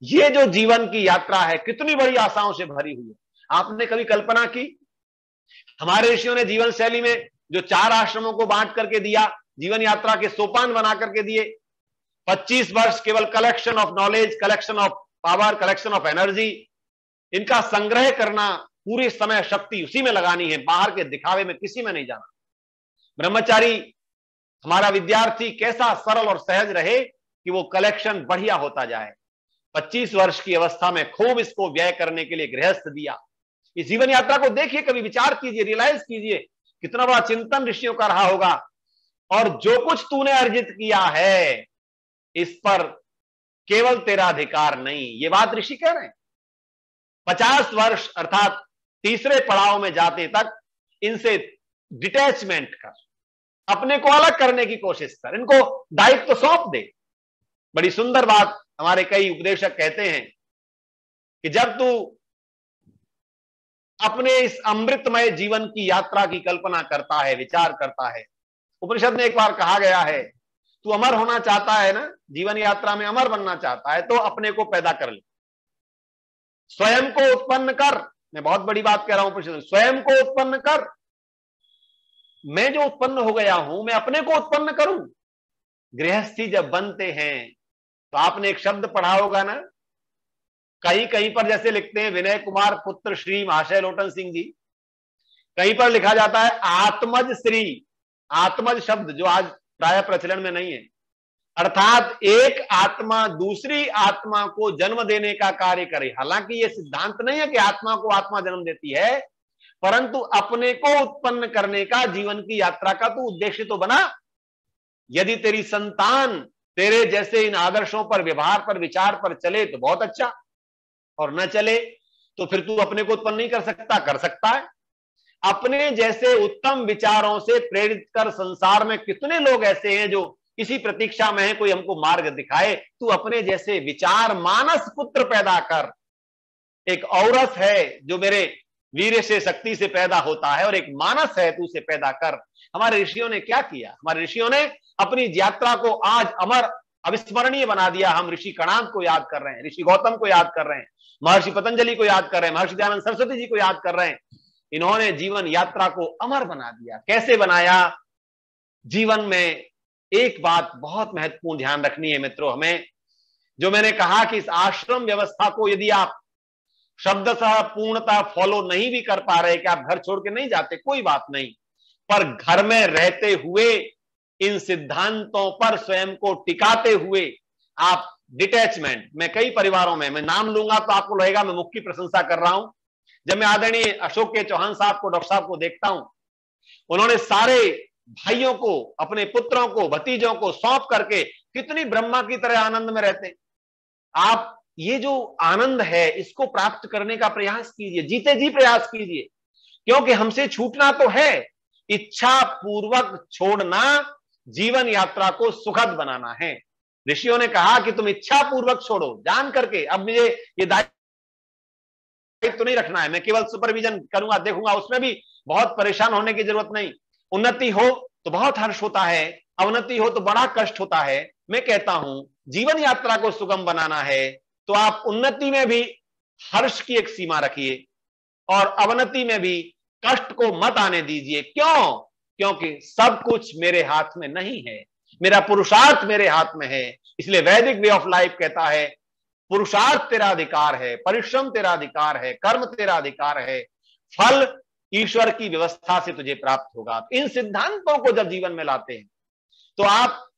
ये जो जीवन की यात्रा है कितनी बड़ी आशाओं से भरी हुई है। आपने कभी कल्पना की, हमारे ऋषियों ने जीवन शैली में जो 4 आश्रमों को बांट करके दिया, जीवन यात्रा के सोपान बना करके दिए। 25 वर्ष केवल collection of knowledge, collection of power, collection of energy, इनका संग्रह करना, पूरी समय शक्ति उसी में लगानी है, बाहर के दिखावे में किसी में नहीं जाना। ब्रह्मचारी हमारा विद्यार्थी कैसा सरल और सहज रहे कि वो कलेक्शन बढ़िया होता जाए। 25 वर्ष की अवस्था में खूब इसको व्यय करने के लिए गृहस्थ दिया। इस जीवन यात्रा को देखिए, कभी विचार कीजिए, रियलाइज कीजिए कितना बड़ा चिंतन ऋषियों का रहा होगा। और जो कुछ तूने अर्जित किया है इस पर केवल तेरा अधिकार नहीं, ये बात ऋषि कह रहे हैं। 50 वर्ष अर्थात तीसरे पड़ाव में जाते तक इनसे डिटैचमेंट कर, अपने को अलग करने की कोशिश कर, इनको दायित्व तो सौंप दे। बड़ी सुंदर बात हमारे कई उपदेशक कहते हैं कि जब तू अपने इस अमृतमय जीवन की यात्रा की कल्पना करता है, विचार करता है, उपनिषद में एक बार कहा गया है, तू अमर होना चाहता है ना, जीवन यात्रा में अमर बनना चाहता है, तो अपने को पैदा कर ले, स्वयं को उत्पन्न कर। मैं बहुत बड़ी बात कह रहा हूं उपनिषद, स्वयं को उत्पन्न कर। मैं जो उत्पन्न हो गया हूं मैं अपने को उत्पन्न करूं। गृहस्थी जब बनते हैं तो आपने एक शब्द पढ़ा होगा ना, कहीं कहीं पर जैसे लिखते हैं विनय कुमार पुत्र श्री महाशय लोटन सिंह जी, कहीं पर लिखा जाता है आत्मज श्री। आत्मज शब्द जो आज प्राय प्रचलन में नहीं है, अर्थात एक आत्मा दूसरी आत्मा को जन्म देने का कार्य करे। हालांकि यह सिद्धांत नहीं है कि आत्मा को आत्मा जन्म देती है, परंतु अपने को उत्पन्न करने का जीवन की यात्रा का तो उद्देश्य तो बना। यदि तेरी संतान तेरे जैसे इन आदर्शों पर, व्यवहार पर, विचार पर चले तो बहुत अच्छा, और न चले तो फिर तू अपने को उत्पन्न नहीं कर सकता? कर सकता है। अपने जैसे उत्तम विचारों से प्रेरित कर संसार में कितने लोग ऐसे हैं जो इसी प्रतीक्षा में है कोई हमको मार्ग दिखाए। तू अपने जैसे विचार मानस पुत्र पैदा कर। एक औरस है जो मेरे वीर से शक्ति से पैदा होता है और एक मानस है, तू उसे पैदा कर। हमारे ऋषियों ने क्या किया? हमारे ऋषियों ने अपनी यात्रा को आज अमर अविस्मरणीय बना दिया। हम ऋषि कणाद को याद कर रहे हैं, ऋषि गौतम को याद कर रहे हैं, महर्षि पतंजलि को याद कर रहे हैं, महर्षि दयानंद सरस्वती जी को याद कर रहे हैं। इन्होंने जीवन यात्रा को अमर बना दिया। कैसे बनाया? जीवन में एक बात बहुत महत्वपूर्ण ध्यान रखनी है मित्रों हमें, जो मैंने कहा कि इस आश्रम व्यवस्था को यदि आप शब्दतः पूर्णतः फॉलो नहीं भी कर पा रहे, कि आप घर छोड़ के नहीं जाते, कोई बात नहीं, पर घर में रहते हुए इन सिद्धांतों पर स्वयं को टिकाते हुए आप डिटैचमेंट में, कई परिवारों में, मैं नाम लूंगा तो आपको लगेगा मैं मुख्य प्रशंसा कर रहा हूं। जब मैं आदरणीय अशोक के चौहान साहब को, डॉक्टर साहब को देखता हूं, उन्होंने सारे भाइयों को, अपने पुत्रों को, भतीजों को सौंप करके कितनी ब्रह्मा की तरह आनंद में रहते। आप ये जो आनंद है इसको प्राप्त करने का प्रयास कीजिए, जीते जी प्रयास कीजिए, क्योंकि हमसे छूटना तो है। इच्छा पूर्वक छोड़ना जीवन यात्रा को सुखद बनाना है। ऋषियों ने कहा कि तुम इच्छा पूर्वक छोड़ो, जान करके। अब मुझे ये दायित्व तो नहीं रखना है, मैं केवल सुपरविजन करूंगा, देखूंगा, उसमें भी बहुत परेशान होने की जरूरत नहीं। उन्नति हो तो बहुत हर्ष होता है, अवनति हो तो बड़ा कष्ट होता है। मैं कहता हूं जीवन यात्रा को सुगम बनाना है तो आप उन्नति में भी हर्ष की एक सीमा रखिए और अवनति में भी कष्ट को मत आने दीजिए। क्यों? क्योंकि सब कुछ मेरे हाथ में नहीं है, मेरा पुरुषार्थ मेरे हाथ में है। इसलिए वैदिक वे ऑफ लाइफ कहता है पुरुषार्थ तेरा अधिकार है, परिश्रम तेरा अधिकार है, कर्म तेरा अधिकार है, फल ईश्वर की व्यवस्था से तुझे प्राप्त होगा। इन सिद्धांतों को जब जीवन में लाते हैं तो आप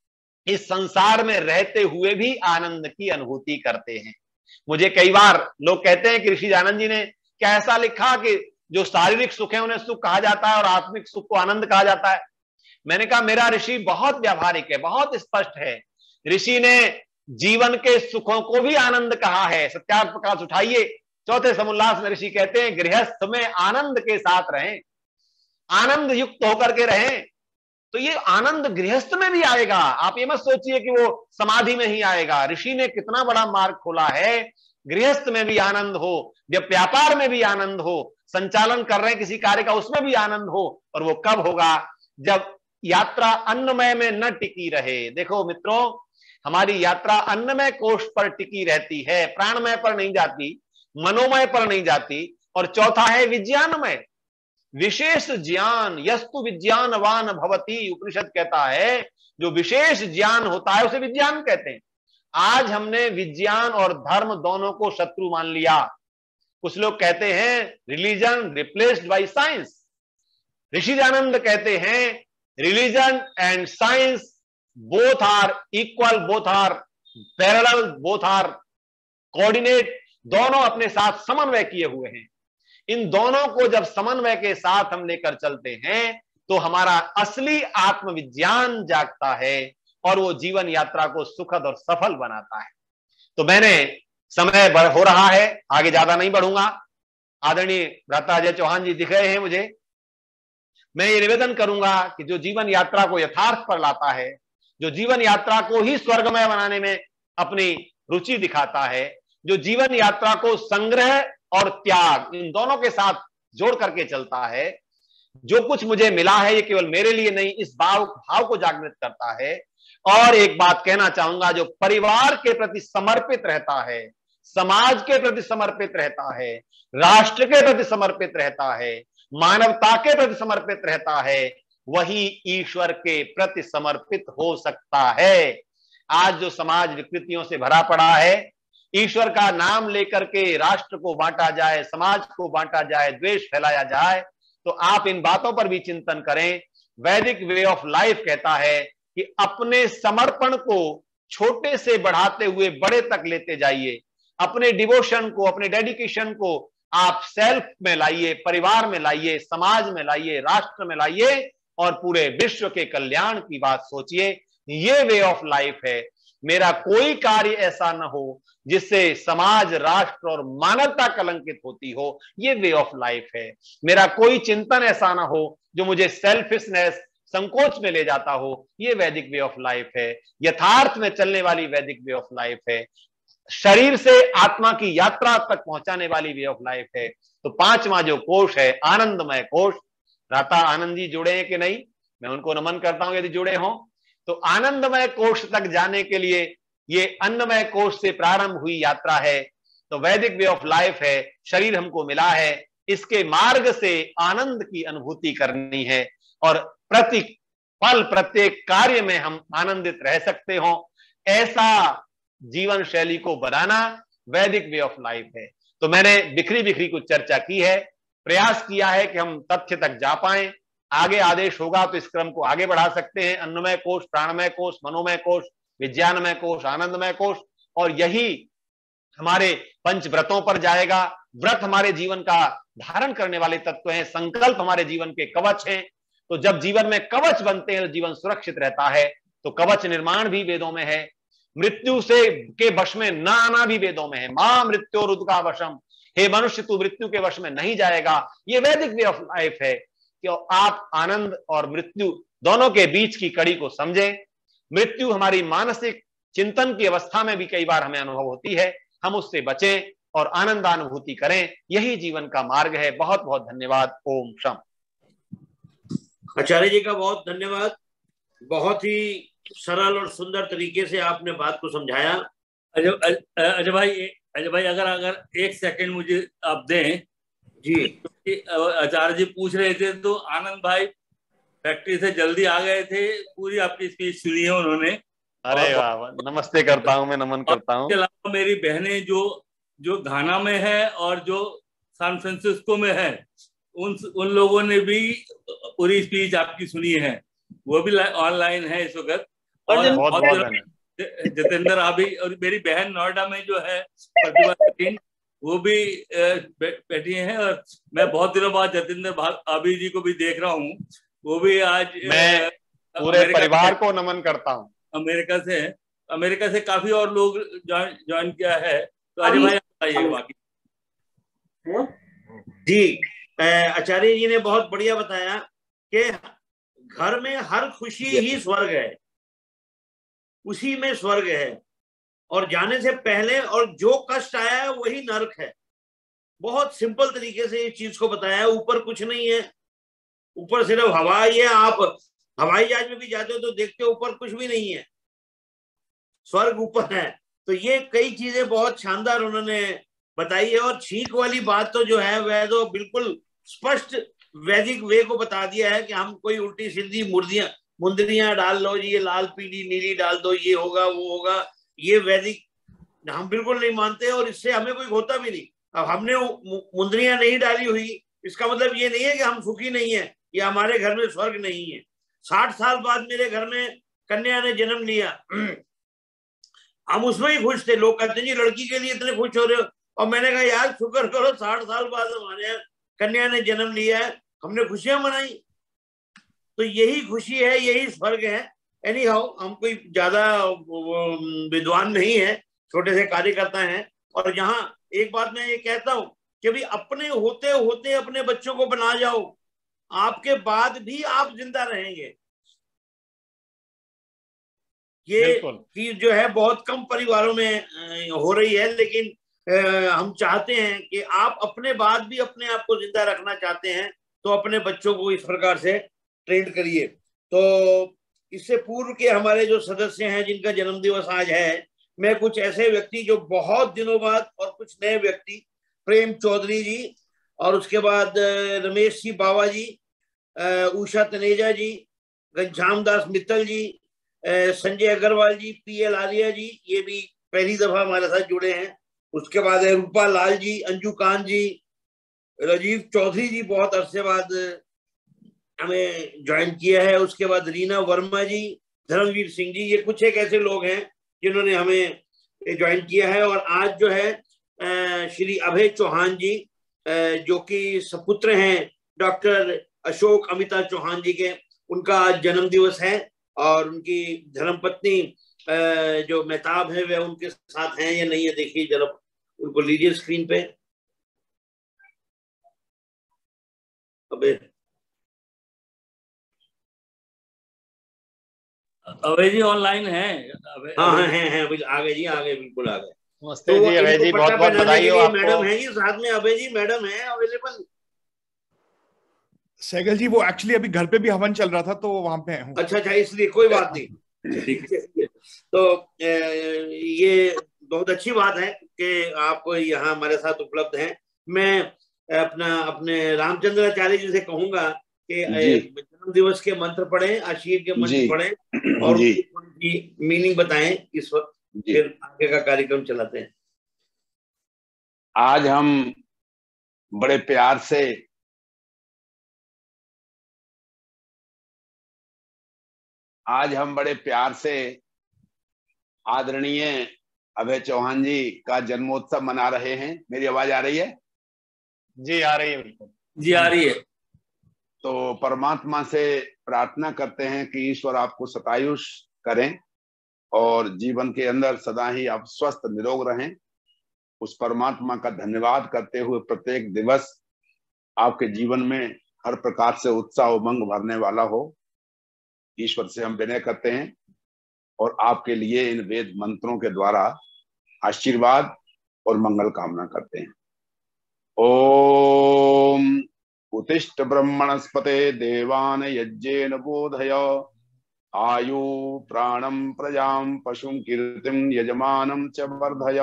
इस संसार में रहते हुए भी आनंद की अनुभूति करते हैं। मुझे कई बार लोग कहते हैं कि ऋषि दयानंद जी ने क्या ऐसा लिखा कि जो शारीरिक सुख है उन्हें सुख कहा जाता है और आत्मिक सुख को आनंद कहा जाता है। मैंने कहा मेरा ऋषि बहुत व्यावहारिक है, बहुत स्पष्ट है। ऋषि ने जीवन के सुखों को भी आनंद कहा है। सत्यार्थ प्रकाश उठाइए, चौथे समुल्लास में ऋषि कहते हैं गृहस्थ में आनंद के साथ रहें, आनंद युक्त होकर के रहें। तो ये आनंद गृहस्थ में भी आएगा। आप ये मत सोचिए कि वो समाधि में ही आएगा। ऋषि ने कितना बड़ा मार्ग खोला है, गृहस्थ में भी आनंद हो, व्यापार में भी आनंद हो, संचालन कर रहे हैं किसी कार्य का उसमें भी आनंद हो। और वो कब होगा? जब यात्रा अन्नमय में न टिकी रहे। देखो मित्रों, हमारी यात्रा अन्नमय कोष पर टिकी रहती है, प्राणमय पर नहीं जाती, मनोमय पर नहीं जाती। और चौथा है विज्ञानमय, विशेष ज्ञान। यस्तु विज्ञानवान भवति, उपनिषद कहता है जो विशेष ज्ञान होता है उसे विज्ञान कहते हैं। आज हमने विज्ञान और धर्म दोनों को शत्रु मान लिया। कुछ लोग कहते हैं religion replaced by science. Rishi Dayanand कहते हैं religion and science both are equal, both are parallel, both are coordinate, दोनों अपने साथ समन्वय किए हुए हैं। इन दोनों को जब समन्वय के साथ हम लेकर चलते हैं तो हमारा असली आत्मविज्ञान जागता है और वो जीवन यात्रा को सुखद और सफल बनाता है। तो मैंने, समय हो रहा है, आगे ज्यादा नहीं बढ़ूंगा। आदरणीय भ्राता अजय चौहान जी दिख रहे हैं मुझे। मैं ये निवेदन करूंगा कि जो जीवन यात्रा को यथार्थ पर लाता है, जो जीवन यात्रा को ही स्वर्गमय बनाने में अपनी रुचि दिखाता है, जो जीवन यात्रा को संग्रह और त्याग इन दोनों के साथ जोड़ करके चलता है, जो कुछ मुझे मिला है ये केवल मेरे लिए नहीं, इस भाव को जागृत करता है। और एक बात कहना चाहूंगा, जो परिवार के प्रति समर्पित रहता है, समाज के प्रति समर्पित रहता है, राष्ट्र के प्रति समर्पित रहता है, मानवता के प्रति समर्पित रहता है, वही ईश्वर के प्रति समर्पित हो सकता है। आज जो समाज विकृतियों से भरा पड़ा है, ईश्वर का नाम लेकर के राष्ट्र को बांटा जाए, समाज को बांटा जाए, द्वेष फैलाया जाए, तो आप इन बातों पर भी चिंतन करें। वैदिक वे ऑफ लाइफ कहता है कि अपने समर्पण को छोटे से बढ़ाते हुए बड़े तक लेते जाइए। अपने डिवोशन को, अपने डेडिकेशन को आप सेल्फ में लाइए, परिवार में लाइए, समाज में लाइए, राष्ट्र में लाइए और पूरे विश्व के कल्याण की बात सोचिए। ये वे ऑफ लाइफ है। मेरा कोई कार्य ऐसा न हो जिससे समाज, राष्ट्र और मानवता कलंकित होती हो। ये वे ऑफ लाइफ है। मेरा कोई चिंतन ऐसा ना हो जो मुझे सेल्फिशनेस, संकोच में ले जाता हो। ये वैदिक वे ऑफ लाइफ है। यथार्थ में चलने वाली वैदिक वे ऑफ लाइफ है। शरीर से आत्मा की यात्रा तक पहुंचाने वाली वे ऑफ लाइफ है। तो पांचवा जो कोश है, आनंदमय कोश, राता आनंद जी जुड़े हैं कि नहीं? मैं उनको नमन करता हूं यदि जुड़े हों। तो आनंदमय कोश तक जाने के लिए ये अन्नमय कोश से प्रारंभ हुई यात्रा है। तो वैदिक वे ऑफ लाइफ है, शरीर हमको मिला है, इसके मार्ग से आनंद की अनुभूति करनी है और प्रति पल प्रत्येक कार्य में हम आनंदित रह सकते हो, ऐसा जीवन शैली को बनाना वैदिक वे ऑफ लाइफ है। तो मैंने बिखरी बिखरी कुछ चर्चा की है, प्रयास किया है कि हम तथ्य तक जा पाएं। आगे आदेश होगा तो इस क्रम को आगे बढ़ा सकते हैं। अन्नमय कोश, प्राणमय कोश, मनोमय कोश, विज्ञानमय कोश, आनंदमय कोश, और यही हमारे पंच व्रतों पर जाएगा। व्रत हमारे जीवन का धारण करने वाले तत्व हैं, संकल्प हमारे जीवन के कवच हैं। तो जब जीवन में कवच बनते हैं तो जीवन सुरक्षित रहता है। तो कवच निर्माण भी वेदों में है। मृत्यु से के वश में न आना भी वेदों में है। मां मृत्यु रुद्का वशम, हे मनुष्य तू मृत्यु के वश में नहीं जाएगा। ये वैदिक वे ऑफ लाइफ है कि आप आनंद और मृत्यु दोनों के बीच की कड़ी को समझें। मृत्यु हमारी मानसिक चिंतन की अवस्था में भी कई बार हमें अनुभव होती है, हम उससे बचें और आनंदानुभूति करें। यही जीवन का मार्ग है। बहुत बहुत धन्यवाद। ओम शम। आचार्य जी का बहुत धन्यवाद। बहुत ही सरल और सुंदर तरीके से आपने बात को समझाया। अजय भाई अगर एक सेकंड मुझे आप दें जी। आचार्य जी पूछ रहे थे तो आनंद भाई फैक्ट्री से जल्दी आ गए थे, पूरी आपकी स्पीच सुनी है उन्होंने। अरे वाह, नमस्ते करता हूं, मैं नमन करता हूं। इसके अलावा मेरी बहनें जो घाना में है और जो सैन फ्रांसिस्को में है, उन लोगों ने भी पूरी स्पीच आपकी सुनी है, वो भी ऑनलाइन है इस वक्त। और जितेंद्र अभी, और मेरी बहन नोएडा में जो है प्रतिभा सचिन, वो भी बैठी हैं। और मैं बहुत दिनों बाद जितेंद्र अभी जी को भी देख रहा हूँ, वो भी आज मैं पूरे परिवार को नमन करता हूँ। अमेरिका से काफी और लोग ज्वाइन किया है। तो अजय भाई बताइए बाकी। जी, आचार्य जी ने बहुत बढ़िया बताया कि घर में हर खुशी ही स्वर्ग है, उसी में स्वर्ग है, और जाने से पहले और जो कष्ट आया है वही नरक है। बहुत सिंपल तरीके से इस चीज को बताया है। ऊपर कुछ नहीं है, ऊपर सिर्फ हवा ही है। आप हवाई जहाज में भी जाते हो तो देखते हो ऊपर कुछ भी नहीं है, स्वर्ग ऊपर है। तो ये कई चीजें बहुत शानदार उन्होंने बताई है। और छींक वाली बात तो जो है वह तो बिल्कुल स्पष्ट वैदिक वे को बता दिया है कि हम कोई उल्टी सीधी मुंदरियां डाल लो जी, ये लाल पीली नीली डाल दो, ये होगा वो होगा, ये वैदिक हम बिल्कुल नहीं मानते और इससे हमें कोई होता भी नहीं। अब हमने मुंदरियां नहीं डाली हुई, इसका मतलब ये नहीं है कि हम सुखी नहीं है या हमारे घर में स्वर्ग नहीं है। 60 साल बाद मेरे घर में कन्या ने जन्म लिया, हम उसमें ही खुश थे। लोग कहते हैं जी लड़की के लिए इतने खुश हो रहे हो, और मैंने कहा यार शुक्र करो 60 साल बाद हमारे यहाँ कन्या ने जन्म लिया है, हमने खुशियां मनाई। तो यही खुशी है, यही स्वर्ग है। एनी हाउ, हम कोई ज्यादा विद्वान नहीं है, छोटे से कार्यकर्ता हैं। और यहाँ एक बात मैं ये कहता हूँ कि भी अपने होते होते अपने बच्चों को बना जाओ, आपके बाद भी आप जिंदा रहेंगे। ये चीज जो है बहुत कम परिवारों में हो रही है, लेकिन हम चाहते हैं कि आप अपने बाद भी अपने आप को जिंदा रखना चाहते हैं तो अपने बच्चों को इस प्रकार से ट्रेन करिए। तो इससे पूर्व के हमारे जो सदस्य हैं जिनका जन्म दिवस आज है, मैं कुछ ऐसे व्यक्ति जो बहुत दिनों बाद, और कुछ नए व्यक्ति, प्रेम चौधरी जी, और उसके बाद रमेश जी बावा जी, उषा तनेजा जी, घनश्याम दास मित्तल जी, संजय अग्रवाल जी, पीएल आलिया जी, ये भी पहली दफा हमारे साथ जुड़े हैं। उसके बाद है रूपा लाल जी, अंजू कान जी, राजीव चौधरी जी बहुत अरसे बाद हमें ज्वाइन किया है। उसके बाद रीना वर्मा जी, धर्मवीर सिंह जी, ये कुछ एक ऐसे लोग हैं जिन्होंने हमें ज्वाइन किया है। और आज जो है श्री अभय चौहान जी, जो कि सपुत्र हैं डॉक्टर अशोक अमिता चौहान जी के, उनका आज जन्म दिवस है। और उनकी धर्मपत्नी जो मेहताब है वे उनके साथ हैं या नहीं है, देखिए जरा उनको लीजिए स्क्रीन पे। अबे अभय जी ऑनलाइन है? हाँ हाँ हैं, आ गए जी, आ गए, बिल्कुल आ गए। नमस्ते जी अभय जी, बहुत बहुत बधाई हो आपको। मैडम है ये साथ में, अभय जी मैडम है अवेलेबल। सहगल जी वो एक्चुअली अभी घर पे भी हवन चल रहा था तो वहां पे हूँ। अच्छा अच्छा, इसलिए कोई बात नहीं, ठीक है। तो ये बहुत अच्छी बात है कि आप यहाँ हमारे साथ उपलब्ध हैं। मैं अपने रामचंद्राचार्य जी से कहूंगा कि जन्म दिवस के मंत्र पढ़ें, आशीर्वाद के मंत्र पढ़ें और उनकी मीनिंग बताएं इस वक्त, फिर आगे का कार्यक्रम चलाते हैं। आज हम बड़े प्यार से आदरणीय अभय चौहान जी का जन्मोत्सव मना रहे हैं। मेरी आवाज आ रही है? जी आ रही है, बिल्कुल जी आ रही है। तो परमात्मा से प्रार्थना करते हैं कि ईश्वर आपको शतायुष करें और जीवन के अंदर सदा ही आप स्वस्थ निरोग रहें। उस परमात्मा का धन्यवाद करते हुए प्रत्येक दिवस आपके जीवन में हर प्रकार से उत्साह उमंग भरने वाला हो, ईश्वर से हम विनय करते हैं और आपके लिए इन वेद मंत्रों के द्वारा आशीर्वाद और मंगल कामना करते हैं। ओम उत्तिष्ठ ब्रह्मणस्पते देवान यज्ञेन बोधय आयु प्राणं प्रजां पशुं कीर्तिं यजमानं च वर्धय।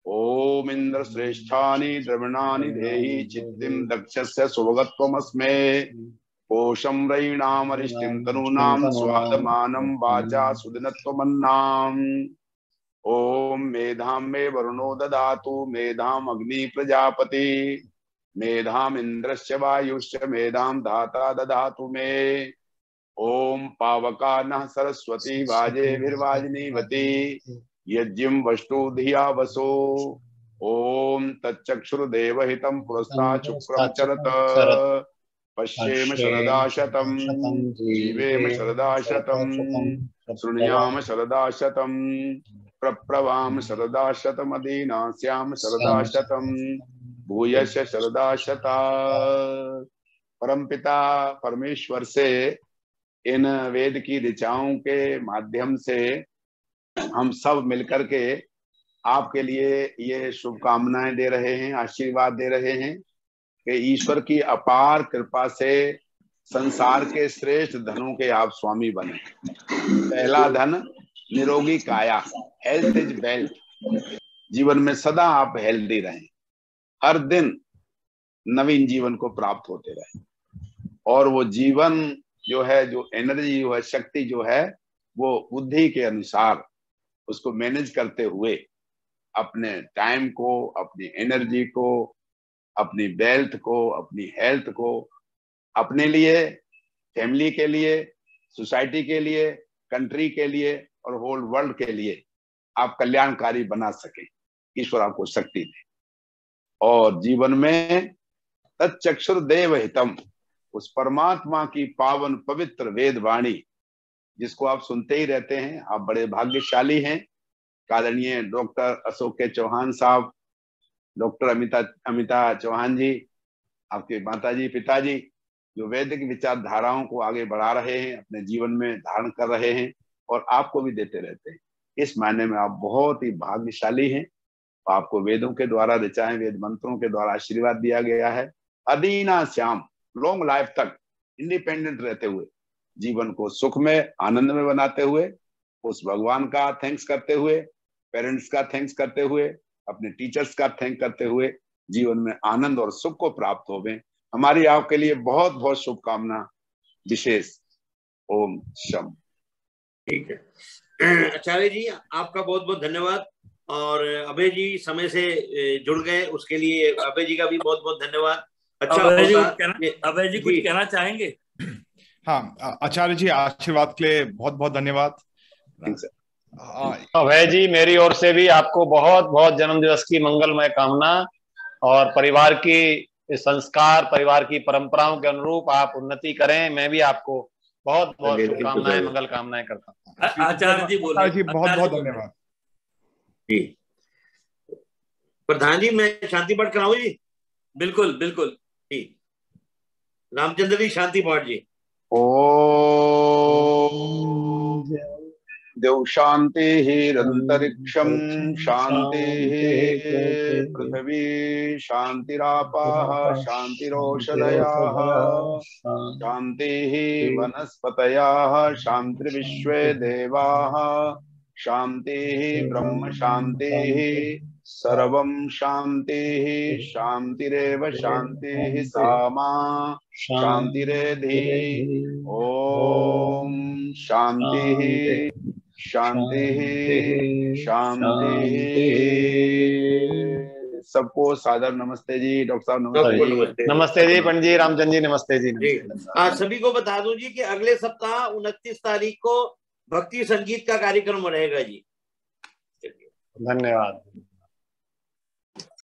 ओम इंद्र श्रेष्ठानि द्रविणानि देहि चित्तिं दक्षस्य सुभगत्वमस्मे कोशं रयीणामरिष्टिं तनूनां स्वादमानं वाचा सुदिनत्वमन्नाम्। ओम मेधां मे वरुणो ददातु मेधां अग्नि प्रजापति मेधां इंद्रस्य वायुश्च मेधां धाता ददातु मे। ओम पावका नः सरस्वती वाजेभिर्वाजिनीवती यज्ञं वष्टु धिया वसो। ओम तच्चक्षुर्देवहितं पुरस्तात् शुक्रं चरत पश्येम शरदा शतं जीवेम शरदा शतं शृणुयाम शरदा शतं प्रप्रवाम शरदा शतमदीनास्याम शरदा शतं भूयस्य शरदा शता। परमपिता परमेश्वर से इन वेद की ऋचाओं के माध्यम से हम सब मिलकर के आपके लिए ये शुभकामनाएं दे रहे हैं, आशीर्वाद दे रहे हैं कि ईश्वर की अपार कृपा से संसार के श्रेष्ठ धनों के आप स्वामी बने। पहला धन निरोगी काया, हेल्थ इज वेल्थ। जीवन में सदा आप हेल्दी रहें, हर दिन नवीन जीवन को प्राप्त होते रहे और वो जीवन जो है, जो एनर्जी जो है, शक्ति जो है, वो बुद्धि के अनुसार उसको मैनेज करते हुए अपने टाइम को, अपनी एनर्जी को, अपनी वेल्थ को, अपनी हेल्थ को अपने लिए, फैमिली के लिए, सोसाइटी के लिए, कंट्री के लिए और होल वर्ल्ड के लिए आप कल्याणकारी बना सके। ईश्वर आपको शक्ति दे और जीवन में तच्चक्षुर्देव हितम, उस परमात्मा की पावन पवित्र वेद वाणी जिसको आप सुनते ही रहते हैं। आप बड़े भाग्यशाली हैं। आदरणीय डॉक्टर अशोक के चौहान साहब, डॉक्टर अमिता चौहान जी, आपके माताजी पिताजी जो वैदिक विचारधाराओं को आगे बढ़ा रहे हैं, अपने जीवन में धारण कर रहे हैं और आपको भी देते रहते हैं। इस मायने में आप बहुत ही भाग्यशाली हैं। आपको वेदों के द्वारा ऋचाएं, वेद मंत्रों के द्वारा आशीर्वाद दिया गया है। अदीना श्याम, लॉन्ग लाइफ तक इंडिपेंडेंट रहते हुए, जीवन को सुख में, आनंद में बनाते हुए, उस भगवान का थैंक्स करते हुए, पेरेंट्स का थैंक्स करते हुए, अपने टीचर्स का थैंक करते हुए जीवन में आनंद और सुख को प्राप्त होवे। हमारी आपके लिए बहुत बहुत शुभकामना विशेष। ओम शम। ठीक है आचार्य जी, आपका बहुत बहुत धन्यवाद और अभय जी समय से जुड़ गए उसके लिए अभय जी का भी बहुत बहुत धन्यवाद। अच्छा, अभय जी कुछ कहना चाहेंगे? हाँ आचार्य जी, आशीर्वाद के लिए बहुत बहुत धन्यवाद। अभय जी, मेरी ओर से भी आपको बहुत बहुत जन्मदिवस की मंगलमय कामना और परिवार की संस्कार, परिवार की परंपराओं के अनुरूप आप उन्नति करें। मैं भी आपको बहुत बहुत शुभकामनाएं, मंगल कामनाएं करता हूँ। आचार्य जी बोलिए। जी बहुत बहुत धन्यवाद जी। प्रधान जी मैं शांति पाठ कराऊं जी? बिल्कुल बिल्कुल जी। रामचंद्र जी शांति पाठ जी। ओम देव शांति अंतरिक्षम शांति पृथ्वी शांतिरापाः शांतिरोषधयाः शांति वनस्पतयः शांतिर्विश्वे देवाः शांति ब्रह्म शांति सर्वं शांति शांतिरेव शांति सामा शांतिरेधि। ओम शांति शांति शांति। सबको सादर नमस्ते जी। डॉक्टर साहब नमस्ते जी। नमस्ते जी पंडित जी, रामचंद्र जी नमस्ते जी। सभी को बता दूं जी कि अगले सप्ताह 29 तारीख को भक्ति संगीत का कार्यक्रम रहेगा जी। धन्यवाद।